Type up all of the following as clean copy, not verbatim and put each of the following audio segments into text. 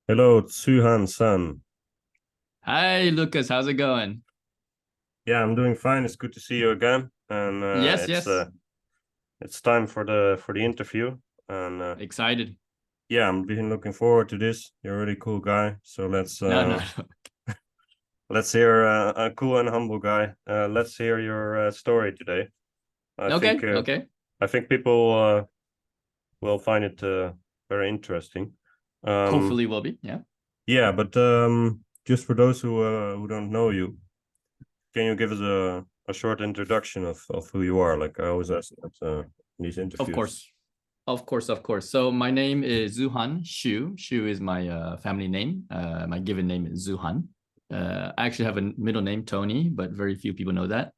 Hello, Tzu-Han Hsu. Hi, Lucas. How's it going? Yeah, I'm doing fine. It's good to see you again, and Yes, it's yes. it's time for the interview. And Excited. yeah, I'm been looking forward to this. You're a really cool guy, so No, no, no. let's hear a cool and humble guy. Let's hear your story today. I think Okay, uh, okay. I think people will find it very interesting. Um, Hopefully will be. Yeah. yeah, but just for those who don't know you, can you give us a short introduction of who you are? Like I always ask at these Of interviews. course. Of course, of course. So my name is Tzu-Han Hsu. Hsu is my family name. My given name is Tzu-Han. I actually have a middle name, Tony, but very few people know that.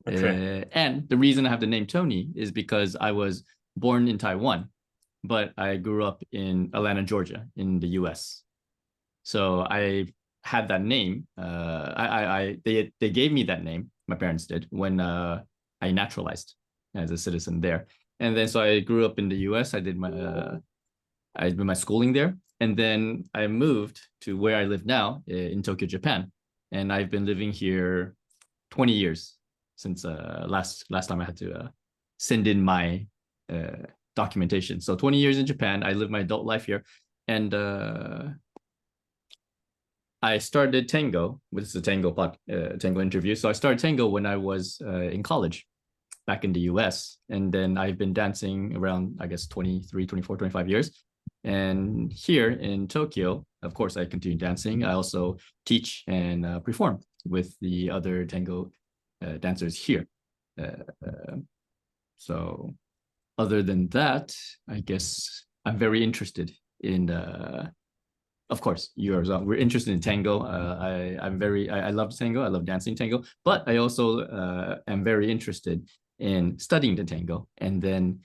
Okay. And the reason I have the name Tony is because I was born in Taiwan, but I grew up in Atlanta, Georgia, in the US. So I had that name. They gave me that name. My parents did when I naturalized as a citizen there, and then so I grew up in the U.S. I did my schooling there, and then I moved to where I live now in Tokyo, Japan, and I've been living here 20 years since last time I had to send in my uh, documentation. So 20 years in Japan. I lived my adult life here, and I started tango. This is a tango interview. So I started tango when I was in college back in the US. And then I've been dancing around, I guess, 23, 24, 25 years. And here in Tokyo, of course, I continue dancing. I also teach and perform with the other tango dancers here. Uh, uh, so, other than that, I guess I'm very interested in of course, yours. We're interested in tango. I love tango. I love dancing tango, but I also am very interested in studying the tango. And then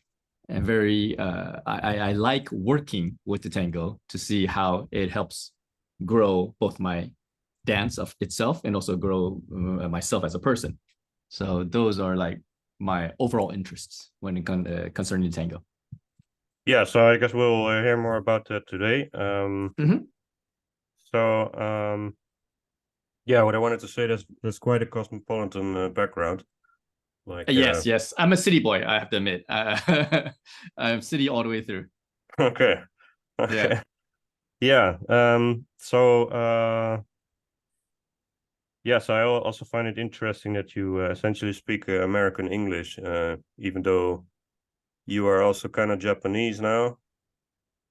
I'm very, I like working with the tango to see how it helps grow both my dance of itself and also grow myself as a person. So those are like my overall interests when it concerning the tango. Yeah, so I guess we'll hear more about that today. Mm-hmm. So yeah, what I wanted to say, that's quite a cosmopolitan background. Like Yes, yes. I'm a city boy, I have to admit. I'm city all the way through. okay, Yeah. okay, yeah. So yes, I also find it interesting that you essentially speak American English, even though you are also kind of Japanese now,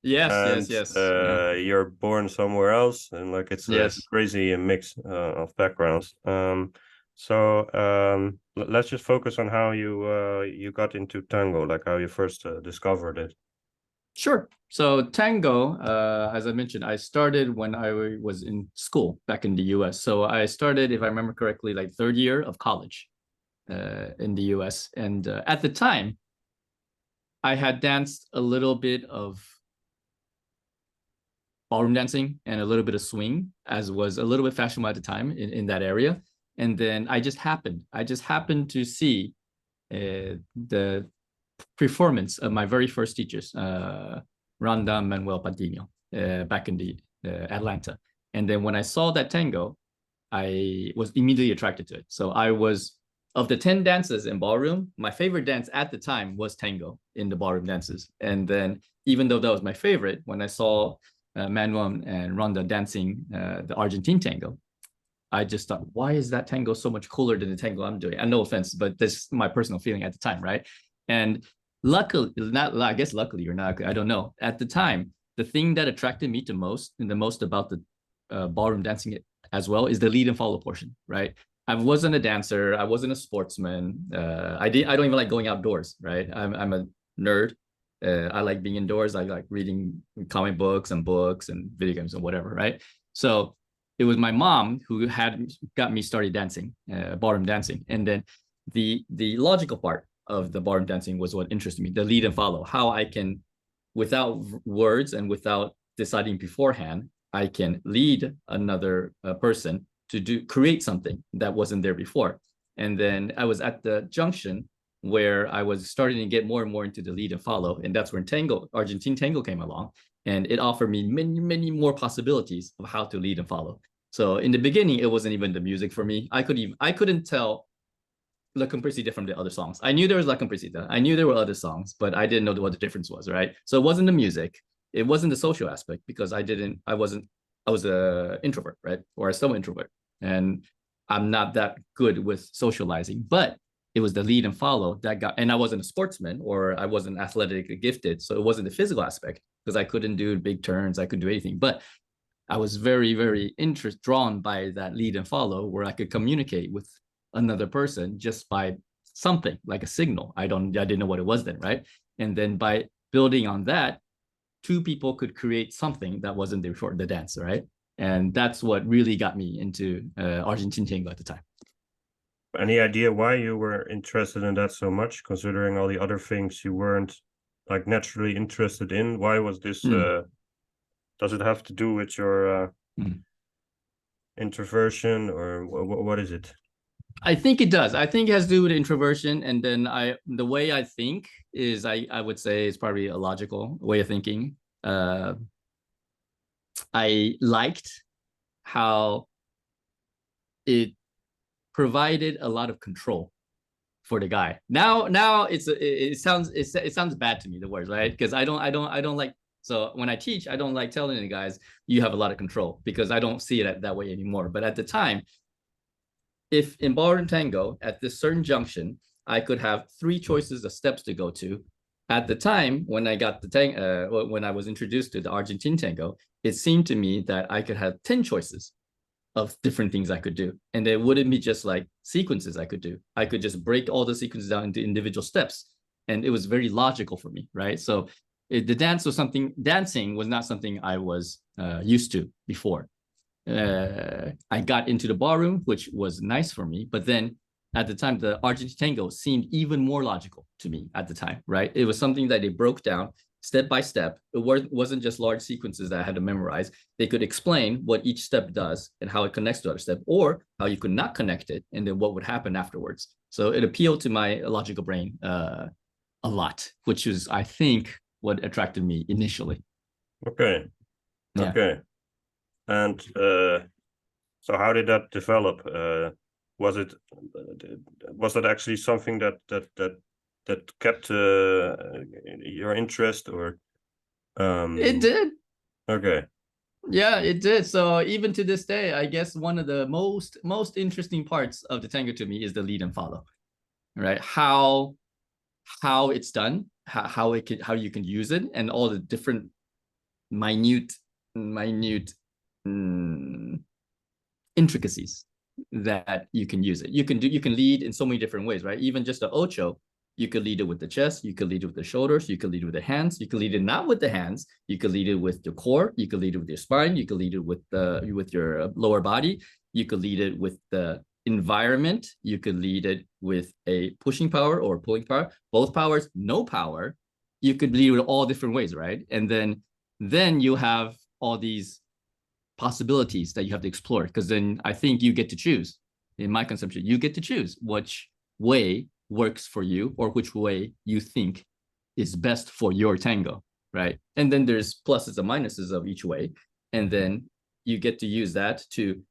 Yes, yes, and yes. Yeah. you're born somewhere else, and like it's a Yes. crazy mix of backgrounds. Let's just focus on how you got into tango, like how you first discovered it. Sure. So tango, as I mentioned, I started when I was in school back in the US. So I started, if I remember correctly, like third year of college in the US. And at the time, I had danced a little bit of ballroom dancing and a little bit of swing, as was a little bit fashionable at the time in that area. And then I just happened to see the performance of my very first teachers, Randa Manuel Padino, back in the Atlanta. And then when I saw that tango, I was immediately attracted to it. So I was of the 10 dances in ballroom, my favorite dance at the time was tango in the ballroom dances. And then even though that was my favorite, when I saw Manuel and Ronda dancing the Argentine tango, I just thought, why is that tango so much cooler than the tango I'm doing? And no offense, but this is my personal feeling at the time, right? And luckily, not I guess luckily or not, I don't know. At the time, the thing that attracted me to most and the most about the ballroom dancing as well is the lead and follow portion, right? I wasn't a dancer, I wasn't a sportsman. I don't even like going outdoors, right? I'm a nerd. I like being indoors. I like reading comic books and books and video games and whatever, right? So it was my mom who had got me started dancing, ballroom dancing, and then the logical part of the ballroom dancing was what interested me, the lead and follow, how I can, without words and without deciding beforehand, I can lead another person to do create something that wasn't there before. And then I was at the junction where I was starting to get more and more into the lead and follow, and that's when tango, Argentine tango, came along. and it offered me many more possibilities of how to lead and follow. So in the beginning, it wasn't even the music for me. I couldn't tell La Complicita from the other songs. I knew there was La Complicita. I knew there were other songs, but I didn't know what the difference was, right? So it wasn't the music. It wasn't the social aspect because I was a introvert, right? Or a still introvert. And I'm not that good with socializing, but it was the lead and follow that got, and I wasn't a sportsman or I wasn't athletically gifted. So it wasn't the physical aspect because I couldn't do big turns. I couldn't do anything, but I was very drawn by that lead and follow where I could communicate with another person just by something like a signal. I didn't know what it was then, right? And then by building on that, two people could create something that wasn't there for the dance, right? And that's what really got me into Argentine tango at the time. Any idea why you were interested in that so much, considering all the other things you weren't like naturally interested in? Why was this? Does it have to do with your introversion, or what is it? I think it does. I think it has to do with introversion, and then the way I think is I would say it's probably a logical way of thinking. I liked how it provided a lot of control for the guy. Now it sounds bad to me, the words, right? Because I don't like, so when I teach, I don't like telling the guys you have a lot of control because I don't see it that way anymore. But at the time, if in ballroom tango at this certain junction, I could have 3 choices of steps to go to. At the time when I got the when I was introduced to the Argentine tango, it seemed to me that I could have 10 choices of different things I could do. And there wouldn't be just like sequences I could do. I could just break all the sequences down into individual steps. And it was very logical for me, right? So dancing was not something I was used to before. I got into the ballroom, which was nice for me. But then at the time, the Argentine tango seemed even more logical to me at the time, right? It was something that they broke down step by step. It wasn't just large sequences that I had to memorize. They could explain what each step does and how it connects to other step, or how you could not connect it and then what would happen afterwards. So it appealed to my logical brain a lot, which is, I think, what attracted me initially. Okay. Yeah. Okay. And so how did that develop? Was that actually something that kept your interest, or It did. Okay. Yeah, it did. So even to this day, I guess one of the most interesting parts of the tango to me is the lead and follow, right? How it's done, how you can use it, and all the different minute intricacies that you can use it. You can lead in so many different ways, right? Even just the ocho, you could lead it with the chest, you could lead it with the shoulders, you could lead it with the hands, you could lead it not with the hands, you could lead it with your core, you could lead it with your spine, you could lead it with your lower body, you could lead it with the environment, you could lead it with a pushing power or pulling power, both powers, no power. You could lead it with all different ways, right? And then you have all these possibilities that you have to explore, because then I think you get to choose. In my conception, you get to choose which way works for you or which way you think is best for your tango, right? And then there's pluses and minuses of each way, and then you get to use that to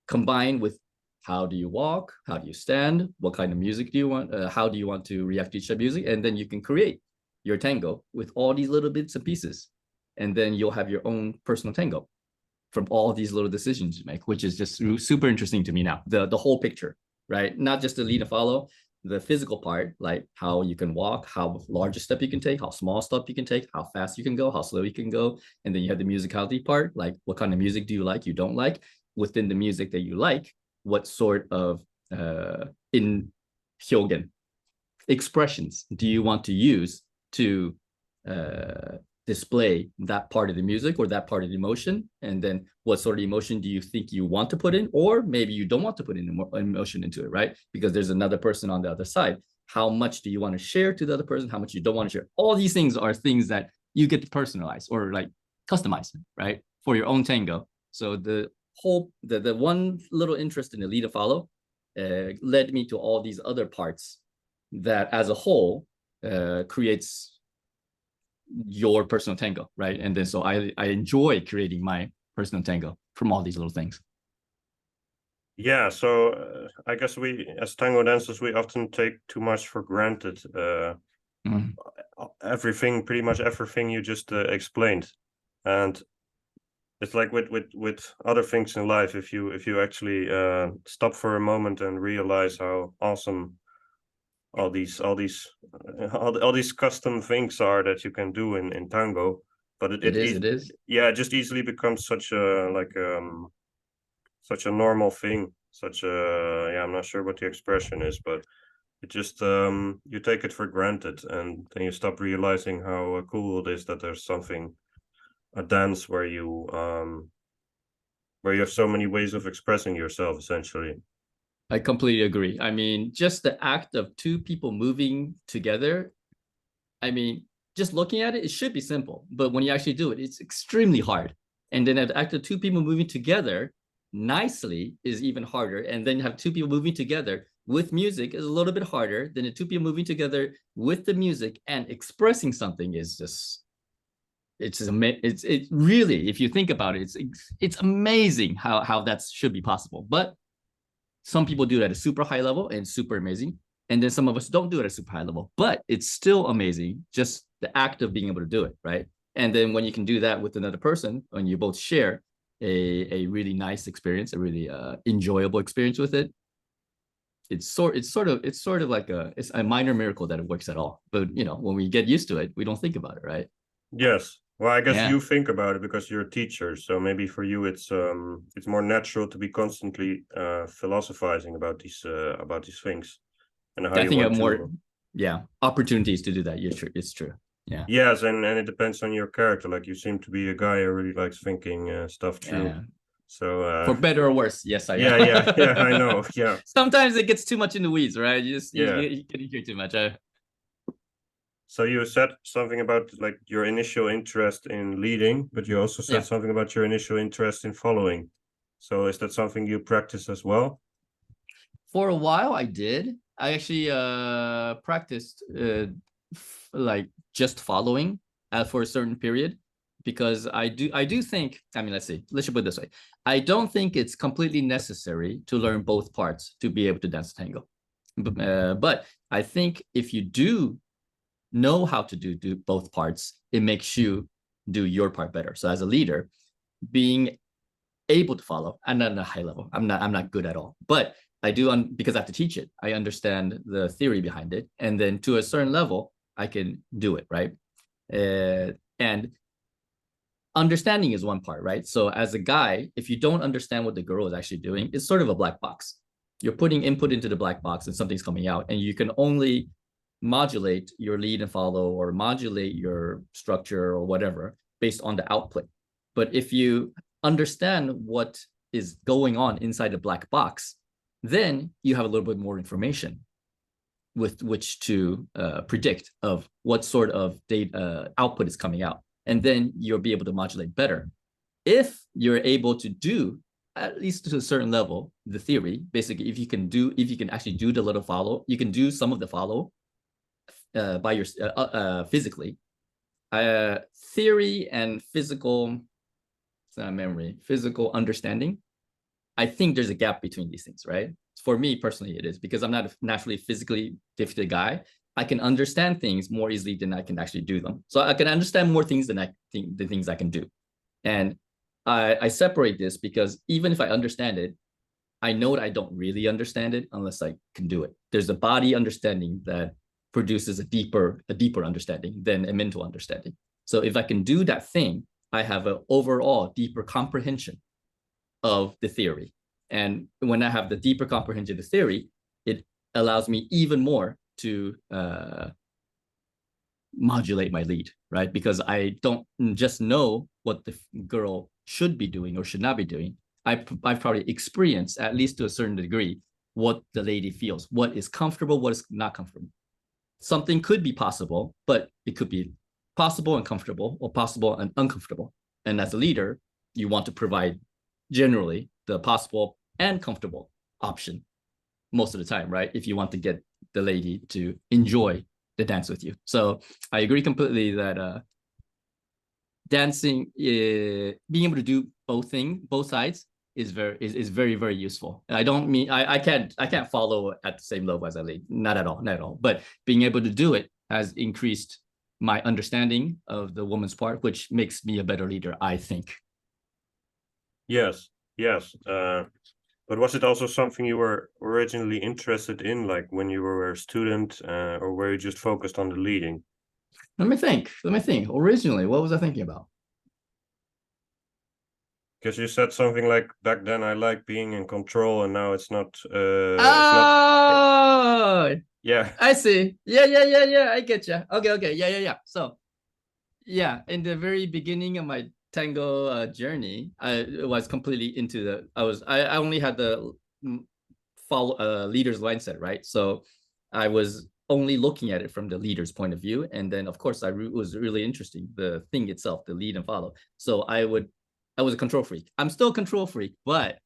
combine with how do you walk, how do you stand, what kind of music do you want, how do you want to react to each type of music, and then you can create your tango with all these little bits and pieces, and then you'll have your own personal tango from all these little decisions you make, which is just super interesting to me now. The whole picture, right? Not just the lead and follow, the physical part, like how you can walk, how large a step you can take, how small a step you can take, how fast you can go, how slow you can go. And then you have the musicality part, like what kind of music do you like, you don't like. Within the music that you like, what sort of in hyogen expressions do you want to use to display that part of the music or that part of the emotion, and then what sort of emotion do you think you want to put in, or maybe you don't want to put in emotion into it, right? Because there's another person on the other side. How much do you want to share to the other person? How much you don't want to share? All these things are things that you get to personalize or like customize, right, for your own tango. So the one little interest in the lead and follow led me to all these other parts that as a whole creates your personal tango, right? And then so I enjoy creating my personal tango from all these little things. Yeah, so I guess we, as tango dancers, we often take too much for granted. Mm. Everything, pretty much everything you just explained, and it's like with other things in life. If you actually stop for a moment and realize how awesome all these custom things are that you can do in tango, but It is. yeah, it just easily becomes such a such a normal thing, such a, yeah, I'm not sure what the expression is, but it just you take it for granted, and then you stop realizing how cool it is that there's something, a dance where you have so many ways of expressing yourself, essentially. I completely agree. I mean, just the act of two people moving together, I mean, just looking at it, it should be simple. But when you actually do it, it's extremely hard. And then the act of two people moving together nicely is even harder. And then you have two people moving together with music is a little bit harder than the two people moving together with the music and expressing something is just it's really, if you think about it, it's amazing how that should be possible. But some people do it at a super high level and super amazing. And then some of us don't do it at a super high level, but it's still amazing, just the act of being able to do it, right? And then when you can do that with another person, when you both share a really nice experience, a really enjoyable experience with it, it's sort of like it's a minor miracle that it works at all. But you know, when we get used to it, we don't think about it, right? Yes. Well, I guess Yeah. you think about it because you're a teacher, so maybe for you it's more natural to be constantly philosophizing about these things and how I you think I have want more, to. yeah, opportunities to do that. Yeah, true. It's true. Yeah. Yes, and it depends on your character. Like, you seem to be a guy who really likes thinking stuff through. Yeah. So For better or worse, yes, I yeah, yeah, yeah, I am. know. Yeah, Sometimes it gets too much in the weeds, right? yeah. You get hear too much. So you said something about like your initial interest in leading, but you also said Yeah. something about your initial interest in following. So is that something you practice as well? For a while, I did. I actually practiced like just following for a certain period because I do think, I mean, let's see, let's put it this way. I don't think it's completely necessary to learn both parts to be able to dance tango. But I think if you do know how to do both parts, it makes you do your part better. So as a leader, being able to follow, I'm not at a high level. I'm not good at all, but I do because I have to teach it. I understand the theory behind it, and then to a certain level, I can do it, right? And understanding is one part, right? So as a guy, if you don't understand what the girl is actually doing, it's sort of a black box. You're putting input into the black box and something's coming out, and you can only modulate your lead and follow or modulate your structure or whatever based on the output. But if you understand what is going on inside the black box, then you have a little bit more information with which to predict of what sort of data output is coming out. And then you'll be able to modulate better. If you're able to do, at least to a certain level, the theory, basically, if you can actually do the little follow, you can do some of the follow by your physically. Theory and physical, it's not memory, physical understanding. I think there's a gap between these things, right? For me personally, it is because I'm not a naturally physically gifted guy. I can understand things more easily than I can actually do them. So I can understand more things than I think the things I can do. And I separate this because even if I understand it, I know that I don't really understand it unless I can do it. There's a body understanding that produces a deeper understanding than a mental understanding. So if I can do that thing, I have an overall deeper comprehension of the theory. And when I have the deeper comprehension of the theory, it allows me even more to modulate my lead, right? Because I don't just know what the girl should be doing or should not be doing. I've probably experienced, at least to a certain degree, what the lady feels, what is comfortable, what is not comfortable. Something could be possible, but it could be possible and comfortable or possible and uncomfortable. And as a leader, you want to provide generally the possible and comfortable option most of the time, right? If you want to get the lady to enjoy the dance with you. So I agree completely that dancing, being able to do both sides is very, very useful. I don't mean I can't follow at the same level as I lead, not at all. But being able to do it has increased my understanding of the woman's part, which makes me a better leader, I think. Yes, yes. But was it also something you were originally interested in, like when you were a student, or were you just focused on the leading? Let me think. Originally, what was I thinking about? Because you said something like, back then I like being in control, and now it's not. It's not. Oh, Yeah. I see. Yeah. I get you. Okay. Yeah. So, yeah, in the very beginning of my tango journey, I was completely into the. I only had the follow leader's mindset, right? So, I was only looking at it from the leader's point of view, and then of course was really interesting the thing itself, the lead and follow. So I was a control freak. I'm still a control freak, but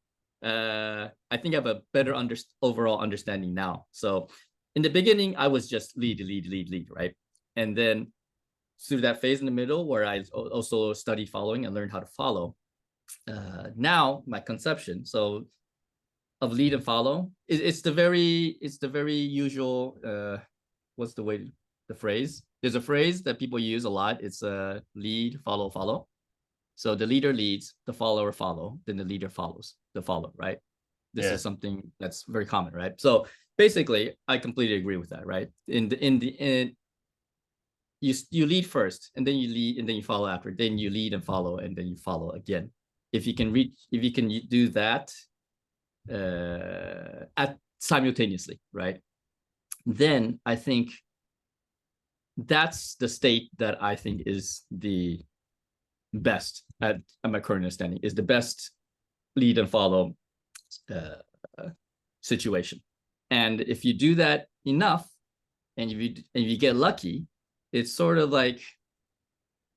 I think I have a better overall understanding now. So in the beginning, I was just lead, right? And then through that phase in the middle where I also studied following and learned how to follow. Now my conception of lead and follow it's the very usual. What's the phrase? There's a phrase that people use a lot. It's lead, follow. So the leader leads, the follower follow, then the leader follows the follower, right? This is something that's very common, right? So basically, I completely agree with that, right? In the end, you lead first, and then you lead, and then you follow after. Then you lead and follow, and then you follow again. If you can do that simultaneously, right? Then I think that's the state that I think is the best at my current understanding, is the best lead and follow situation. And if you do that enough, and if you get lucky, it's sort of like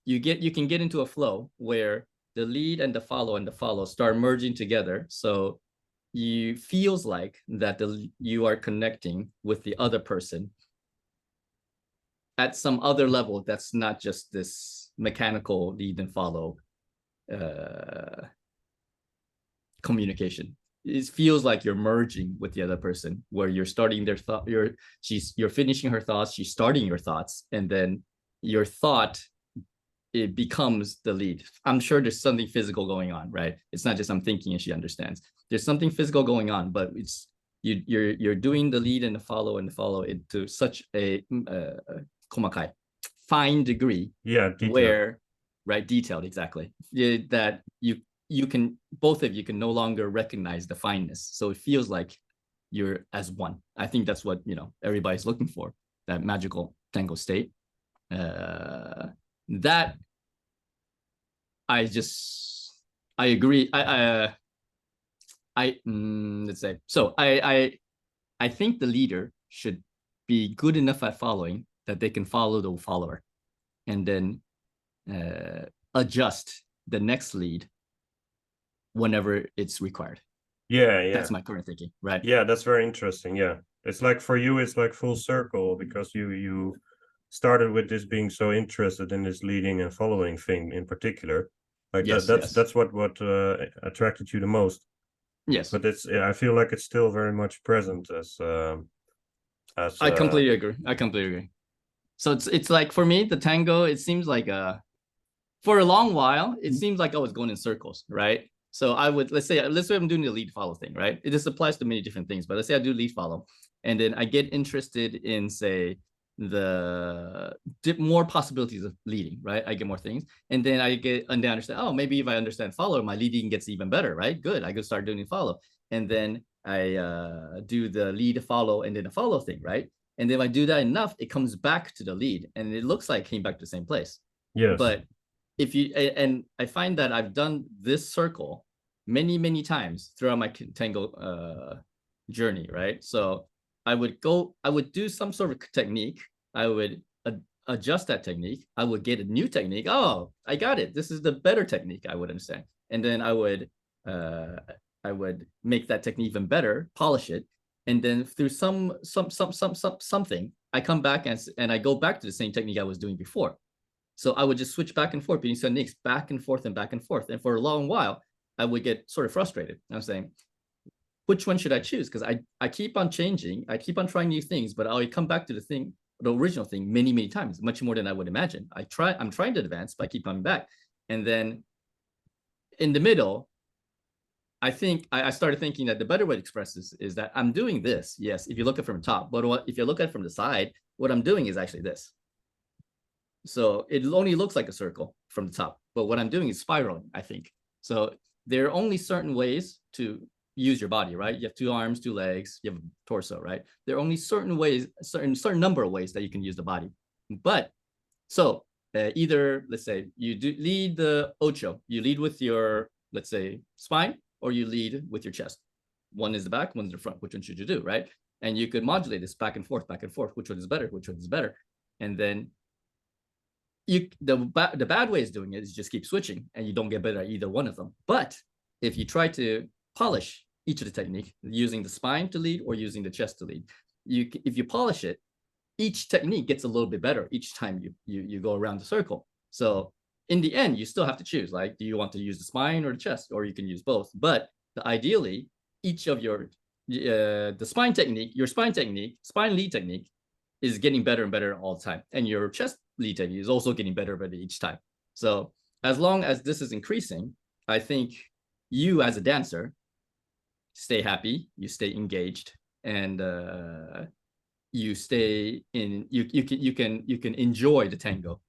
you can get into a flow where the lead and the follow start merging together. So you feels like that you are connecting with the other person at some other level that's not just this mechanical lead and follow communication. It feels like you're merging with the other person, where you're starting their thought, you're finishing her thoughts, she's starting your thoughts, and then your thought, it becomes the lead. I'm sure there's something physical going on, right? It's not just I'm thinking and she understands. There's something physical going on, but it's you're doing the lead and the follow into such a komakai, fine degree. Yeah, detailed. Where, right, detailed, exactly. That you can, both of you can no longer recognize the fineness. So it feels like you're as one. I think that's what everybody's looking for, that magical tango state. That I agree. Let's say so. I think the leader should be good enough at following that they can follow the follower, and then adjust the next lead whenever it's required. Yeah. That's my current thinking, right? Yeah, that's very interesting. Yeah, it's like for you, it's like full circle, because you started with this being so interested in this leading and following thing in particular. Like that's what attracted you the most. Yes, but I feel like it's still very much present as I completely agree. So it's like, for me, the tango, it seems like for a long while, it seems like I was going in circles, right? So I would, let's say I'm doing the lead follow thing, right? This applies to many different things, but let's say I do lead follow, and then I get interested in, say, the more possibilities of leading, right? I get more things, and then I understand, oh, maybe if I understand follow, my leading gets even better, right? Good, I could start doing follow, and then I do the lead follow and then the follow thing, right? And then if I do that enough, it comes back to the lead, and it looks like it came back to the same place. Yes. But if you, and I find that I've done this circle many times throughout my tango journey, right? So I would do some sort of technique. I would adjust that technique. I would get a new technique. Oh, I got it. This is the better technique, I would understand. And then I would make that technique even better, polish it. And then through something, I come back and I go back to the same technique I was doing before. So I would just switch back and forth between techniques, back and forth and back and forth. And for a long while, I would get sort of frustrated. I'm saying, which one should I choose? Because I keep on changing, I keep on trying new things, but I'll come back to the original thing many, many times, much more than I would imagine. I'm trying to advance, but I keep coming back. And then in the middle, I think I started thinking that the better way to express this is that I'm doing this. Yes, if you look at it from the top, but if you look at it from the side, what I'm doing is actually this. So it only looks like a circle from the top, but what I'm doing is spiraling, I think. So there are only certain ways to use your body, right? You have 2 arms, 2 legs, you have a torso, right? There are only certain ways, certain number of ways that you can use the body. But so either, let's say you lead the ocho, you lead with your, let's say, spine, or you lead with your chest. One is the back, one's the front. Which one should you do, right? And you could modulate this back and forth, back and forth. Which one is better? Which one is better? And then the bad way of doing it is just keep switching, and you don't get better at either one of them. But if you try to polish each of the technique, using the spine to lead or using the chest to lead, if you polish it, each technique gets a little bit better each time you go around the circle. So in the end, you still have to choose, like, do you want to use the spine or the chest, or you can use both. But ideally, each of your the spine technique, your spine lead technique is getting better and better all the time, and your chest lead technique is also getting better and better each time. So as long as this is increasing, I think you as a dancer stay happy, you stay engaged, and you stay in. You can enjoy the tango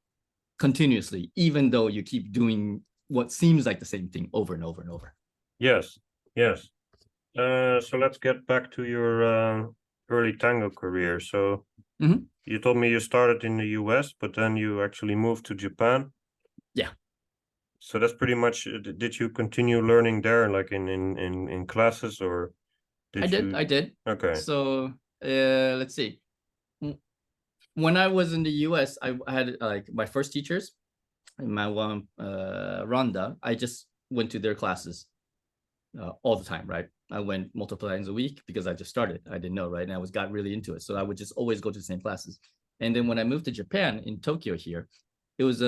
continuously, even though you keep doing what seems like the same thing over and over and over. Yes, yes. So let's get back to your early tango career. So you told me you started in the US, but then you actually moved to Japan. Yeah. So that's pretty much. Did you continue learning there, like in classes, or I did. Okay. So let's see. When I was in the US, I had like my first teachers, my one Rhonda. I just went to their classes all the time, right? I went multiple times a week because I just started. I didn't know, right? And I got really into it. So I would just always go to the same classes. And then when I moved to Japan in Tokyo here, it was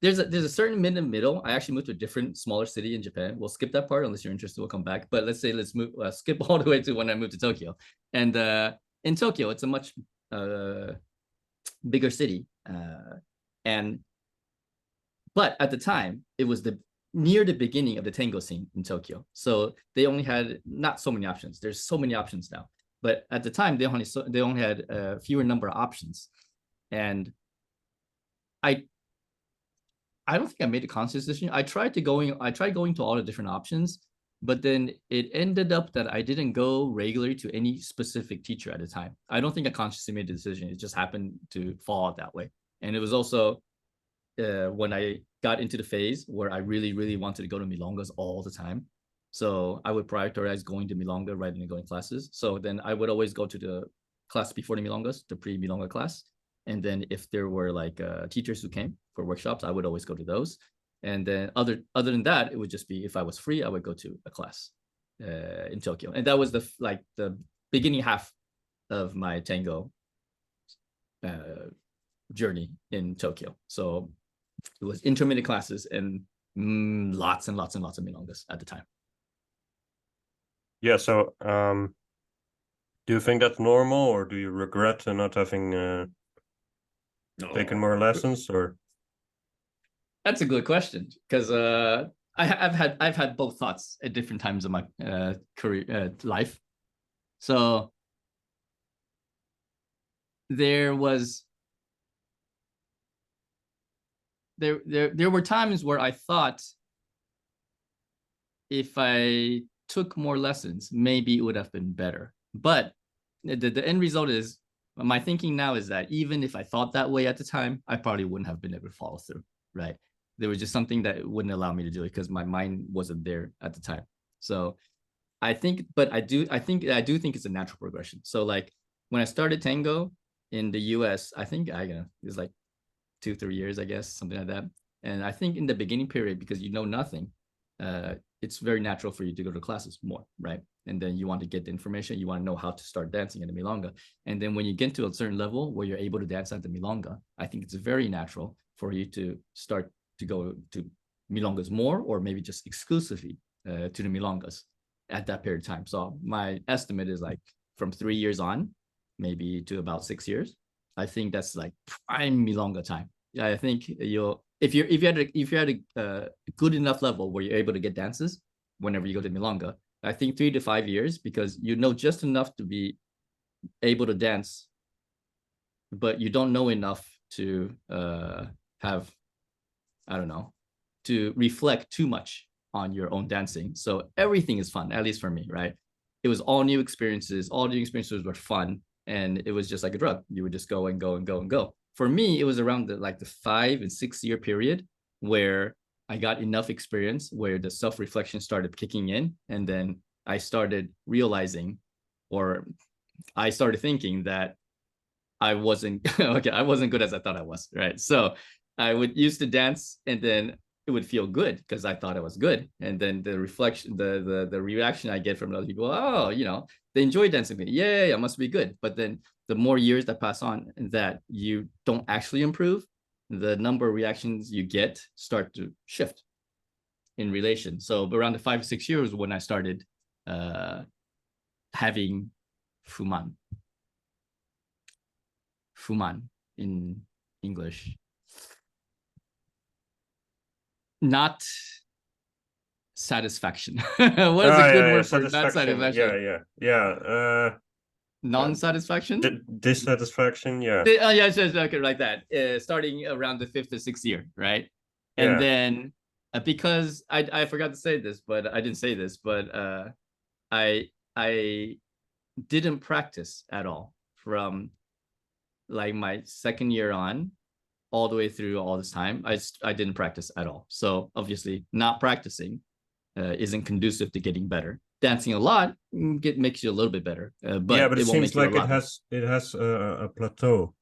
there's a certain middle. I actually moved to a different smaller city in Japan. We'll skip that part unless you're interested. We'll come back. But let's skip all the way to when I moved to Tokyo. And in Tokyo, it's a much bigger city. But at the time, it was near the beginning of the tango scene in Tokyo. So they only had not so many options. There's so many options now. But at the time, they only had a fewer number of options. And I don't think I made a conscious decision. I tried going to all the different options, but then it ended up that I didn't go regularly to any specific teacher at the time. I don't think I consciously made the decision. It just happened to fall out that way. And it was also when I got into the phase where I really, really wanted to go to milongas all the time. So I would prioritize going to milonga rather than going classes. So then I would always go to the class before the milongas, the pre-milonga class. And then if there were like teachers who came for workshops, I would always go to those. And then other than that, it would just be if I was free, I would go to a class in Tokyo. And that was the beginning half of my tango journey in Tokyo. So it was intermittent classes and lots and lots and lots of milongas at the time. Yeah. So do you think that's normal, or do you regret not having taken more lessons? Or that's a good question, because I've had both thoughts at different times of my career life. So there were times where I thought if I took more lessons, maybe it would have been better. But the end result is, my thinking now is that even if I thought that way at the time, I probably wouldn't have been able to follow through, right? There was just something that wouldn't allow me to do it because my mind wasn't there at the time. So I think think it's a natural progression. So like when I started tango in the US, I think it was like 2-3 years, I guess, something like that. And I think in the beginning period, because you know nothing, it's very natural for you to go to classes more, right? And then you want to get the information, you want to know how to start dancing in the milonga. And then when you get to a certain level where you're able to dance at the milonga, I think it's very natural for you to start to go to milongas more, or maybe just exclusively to the milongas at that period of time. So my estimate is like from 3 years on, maybe to about 6 years. I think that's like prime milonga time. Yeah, I think you'll, if you had a good enough level where you're able to get dances whenever you go to milonga, I think 3 to 5 years, because you know just enough to be able to dance, but you don't know enough to have, I don't know, to reflect too much on your own dancing. So everything is fun, at least for me, right? It was all new experiences. All new experiences were fun, and it was just like a drug. You would just go and go and go and go. For me, it was around the 5 and 6 year period where I got enough experience, where the self-reflection started kicking in, and then I started realizing, or I started thinking that I wasn't okay. I wasn't good as I thought I was, right? So I would used to dance, and then it would feel good because I thought I was good, and then the reflection, the reaction I get from other people, oh, you know, they enjoy dancing with me. Yeah, I must be good. But then the more years that pass on, that you don't actually improve, the number of reactions you get start to shift in relation. So around the 5 or 6 years when I started having fuman in English, not satisfaction. What is a good word for not satisfaction? Non-satisfaction? Dissatisfaction, yeah. Yes, okay, like that. Starting around the 5th or 6th year, right? And then because I forgot to say this, but I didn't say this, but I didn't practice at all from like my 2nd year on all the way through all this time. I didn't practice at all. So obviously not practicing isn't conducive to getting better. Dancing a lot makes you a little bit better, but it seems like it has a plateau.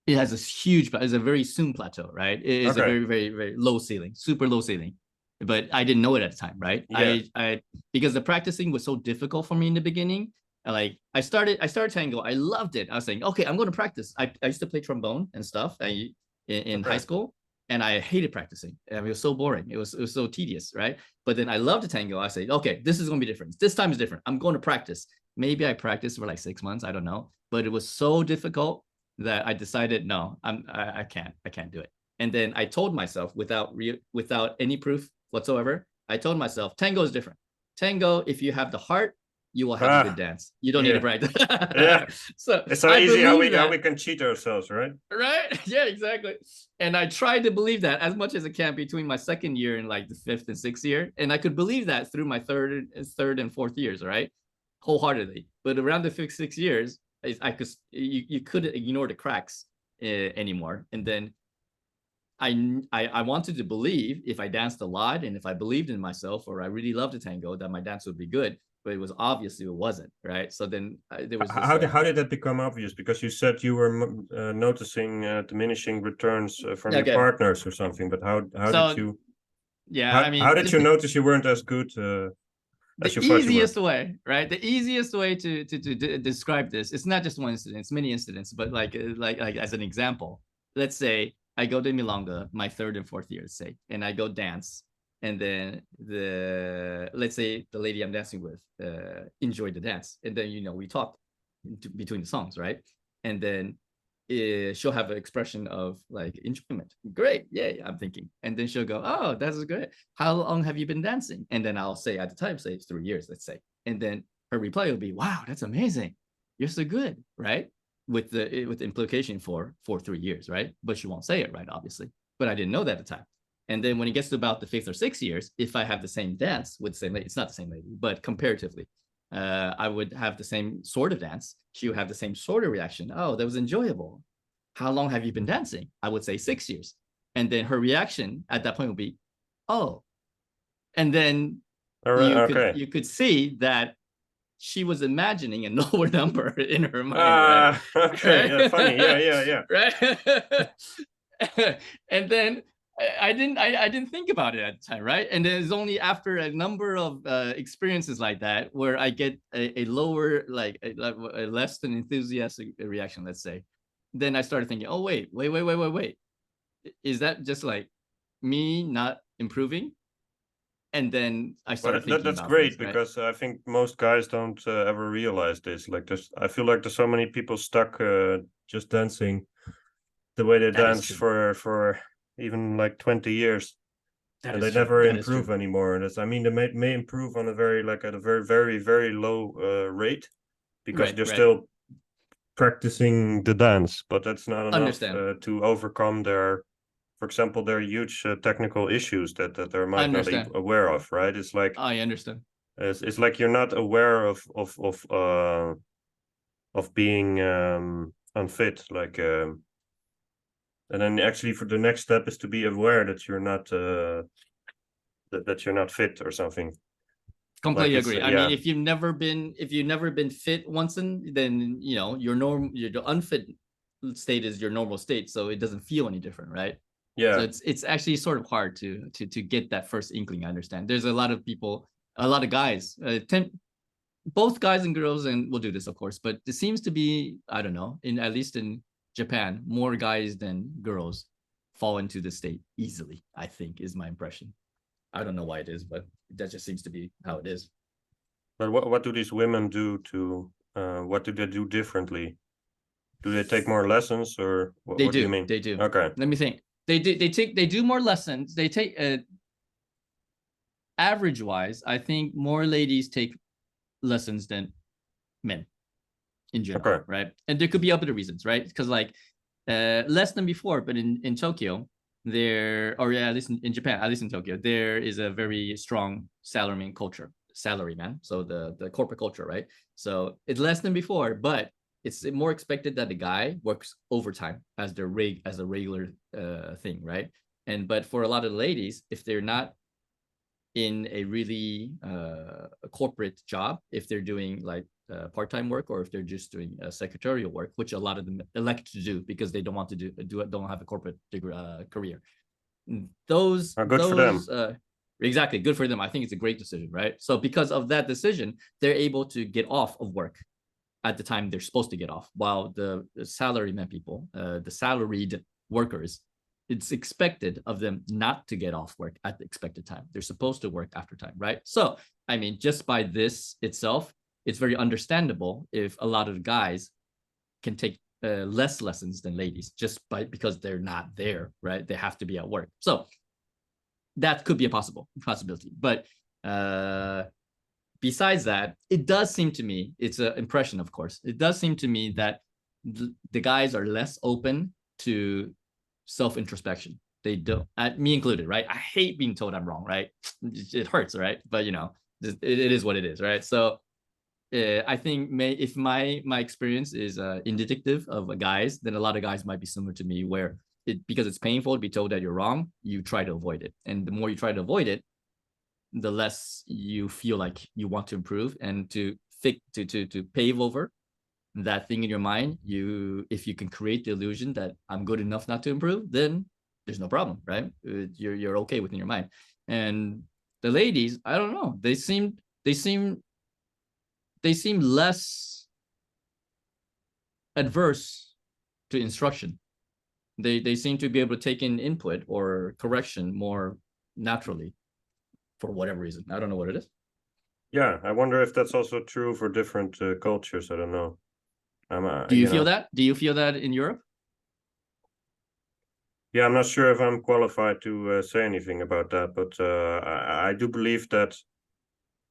It has a huge, it's a very soon plateau, right? It is a very, very, very low ceiling, super low ceiling. But I didn't know it at the time, right? Yeah. I because the practicing was so difficult for me in the beginning. Like I started tango. I loved it. I was saying, okay, I'm going to practice. I used to play trombone and stuff in high school, and I hated practicing. It was so boring. It was so tedious, right? But then I loved the tango. I said, okay, this is going to be different. This time is different. I'm going to practice. Maybe I practiced for like 6 months. I don't know, but it was so difficult that I decided, no, I can't do it. And then I told myself, without any proof whatsoever, I told myself, tango is different. Tango, if you have the heart, you will have a good dance. You don't need to practice. Yeah. So it's so easy how we can cheat ourselves, right? Right. Yeah, exactly. And I tried to believe that as much as I can between my 2nd year and like the 5th and 6th year. And I could believe that through my third and 4th years, right? Wholeheartedly. But around the 5th, 6th years, you couldn't ignore the cracks anymore. And then I wanted to believe, if I danced a lot and if I believed in myself, or I really loved the tango, that my dance would be good. But it was obviously it wasn't, right? So then there was how did that become obvious? Because you said you were noticing diminishing returns from your partners or something. But how did you? Yeah, how did you notice you weren't as good? The easiest way, right? The easiest way to describe this, it's not just one incident, it's many incidents, but like as an example, let's say I go to milonga my 3rd and 4th year, say, and I go dance, and then let's say the lady I'm dancing with enjoyed the dance, and then we talk between the songs, right? And then she'll have an expression of like enjoyment. Great, yay, I'm thinking. And then she'll go, oh, that's great. How long have you been dancing? And then I'll say, at the time, say it's 3 years, let's say. And then her reply will be, wow, that's amazing. You're so good, right? With the implication for 3 years, right? But she won't say it, right? Obviously. But I didn't know that at the time. And then when it gets to about the 5th or 6th years, if I have the same dance with the same lady, it's not the same lady, but comparatively, I would have the same sort of dance. She would have the same sort of reaction. Oh, that was enjoyable. How long have you been dancing? I would say 6 years. And then her reaction at that point would be, oh. And then you could see that she was imagining a lower number in her mind. Right? Okay, right? Yeah, funny. Yeah. Right? And then I didn't think about it at the time, right? And it's only after a number of experiences like that where I get a lower, like a less than enthusiastic reaction, let's say. Then I started thinking, oh wait, is that just like me not improving? And then I started But thinking that's about great things, right? because I think most guys don't ever realize this. Like, I feel like there's so many people stuck just dancing the way they That is dance true. for even like 20 years, That and is they true. never That is improve true. anymore. And I mean, they may improve on a very like at a very very very low rate because Right, they're right. still practicing the dance, but that's not enough Understand. to overcome their, for example, their huge technical issues that they might not be Understand. aware of. Right? I understand. It's like you're not aware of being unfit, like and then actually for the next step is to be aware that you're not that you're not fit or something. Like Completely it's agree. I mean, yeah, if you've never been fit once, then you know your unfit state is your normal state, so it doesn't feel any different, right? So yeah. it's actually sort of hard to get that first inkling. I understand. There's a lot of people, a lot of guys, both guys and girls, and we'll do this, of course, but it seems to be, I don't know, in at least in Japan, more guys than girls fall into this state easily, I think, is my impression. I don't know why it is, but that just seems to be how it is. But what do these women do to what do they do differently? Do they take more lessons or They what do you do. mean? They do. Okay. Let me think. They do more lessons. They take average wise, I think more ladies take lessons than men in general, Okay. right? And there could be other reasons, right? Because like less than before, but in Tokyo, there, or yeah, at least in Japan, at least in Tokyo, there is a very strong salaryman. So the corporate culture, right? So it's less than before, but it's more expected that the guy works overtime as a regular thing, right? And but for a lot of the ladies, if they're not in a really a corporate job, if they're doing like part-time work, or if they're just doing secretarial work, which a lot of them elect to do because they don't want to don't have a corporate career. Good for them. Exactly, good for them. I think it's a great decision, right? So because of that decision, they're able to get off of work at the time they're supposed to get off, while the salaryman people, the salaried workers, it's expected of them not to get off work at the expected time. They're supposed to work after time, right? So, I mean, just by this itself, it's very understandable if a lot of guys can take less lessons than ladies just because they're not there, right? They have to be at work. So that could be a possibility. But besides that, it does seem to me, it's an impression, of course, it does seem to me that the guys are less open to self-introspection. They don't, me included, right? I hate being told I'm wrong, right? It hurts, right? But you know, it is what it is, right? So I think if my experience is indicative of guys, then a lot of guys might be similar to me, where because it's painful to be told that you're wrong, you try to avoid it, and the more you try to avoid it, the less you feel like you want to improve and to pave over that thing in your mind. If you can create the illusion that I'm good enough not to improve, then there's no problem, right? You're okay within your mind. And the ladies, I don't know, they seem less adverse to instruction. They seem to be able to take in input or correction more naturally, for whatever reason. I don't know what it is. Yeah, I wonder if that's also true for different cultures. I don't know. Do you feel that? Do you feel that in Europe? Yeah, I'm not sure if I'm qualified to say anything about that, but I do believe that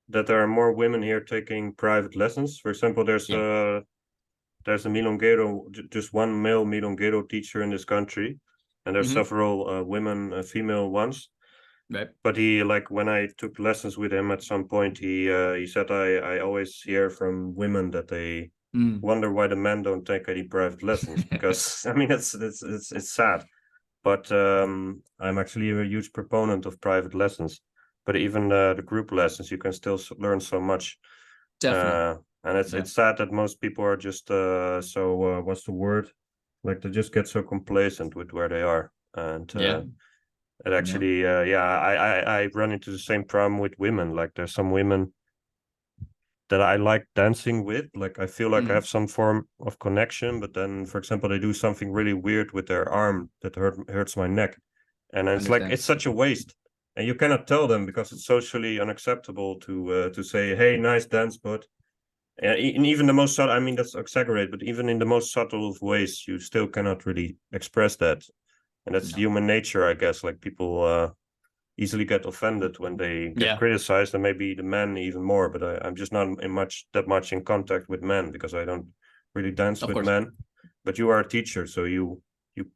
there are more women here taking private lessons. For example, there's Yeah. a milonguero, just one male milonguero teacher in this country, and there's several women, female ones. Right. But he, like, when I took lessons with him at some point, he said I always hear from women that they wonder why the men don't take any private lessons, because I mean it's sad. But I'm actually a huge proponent of private lessons. But even the group lessons, you can still learn so much. Definitely. And it's sad that most people are just what's the word? Like they just get so complacent with where they are. And Yeah. And actually, I run into the same problem with women. Like there's some women that I like dancing with. Like I feel like I have some form of connection, but then, for example, they do something really weird with their arm that hurts my neck, and then it's like it's such a waste. And you cannot tell them because it's socially unacceptable to say, "Hey, nice dance," but and even the most subtle, I mean, that's exaggerated, but even in the most subtle of ways, you still cannot really express that. And that's human nature, I guess. Like people easily get offended when they get criticized, and maybe the men even more. But I'm just not that much in contact with men because I don't really dance with men. But you are a teacher, so you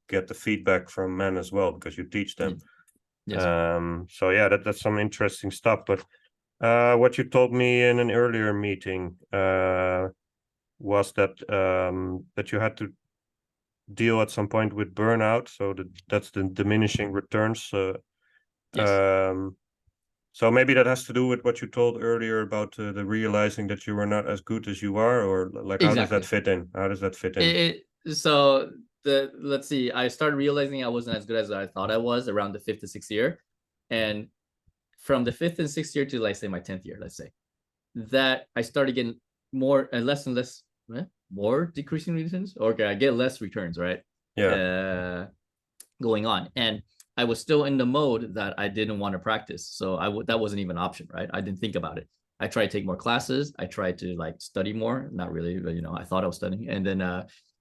get the feedback from men as well because you teach them. Yes. So yeah, that's some interesting stuff. But what you told me in an earlier meeting was that that you had to deal at some point with burnout. So that's the diminishing returns. So maybe that has to do with what you told earlier about the realizing that you were not as good as you are, or like how does that fit in? How does that fit in? So let's see. I started realizing I wasn't as good as I thought I was around the 5th to 6th year, and from the 5th and 6th year to like say my 10th year, let's say, that I started getting more and less more decreasing returns. Okay, I get less returns, right? Yeah. Going on, and I was still in the mode that I didn't want to practice, so that wasn't even an option, right? I didn't think about it. I tried to take more classes. I tried to like study more, not really, but I thought I was studying, and then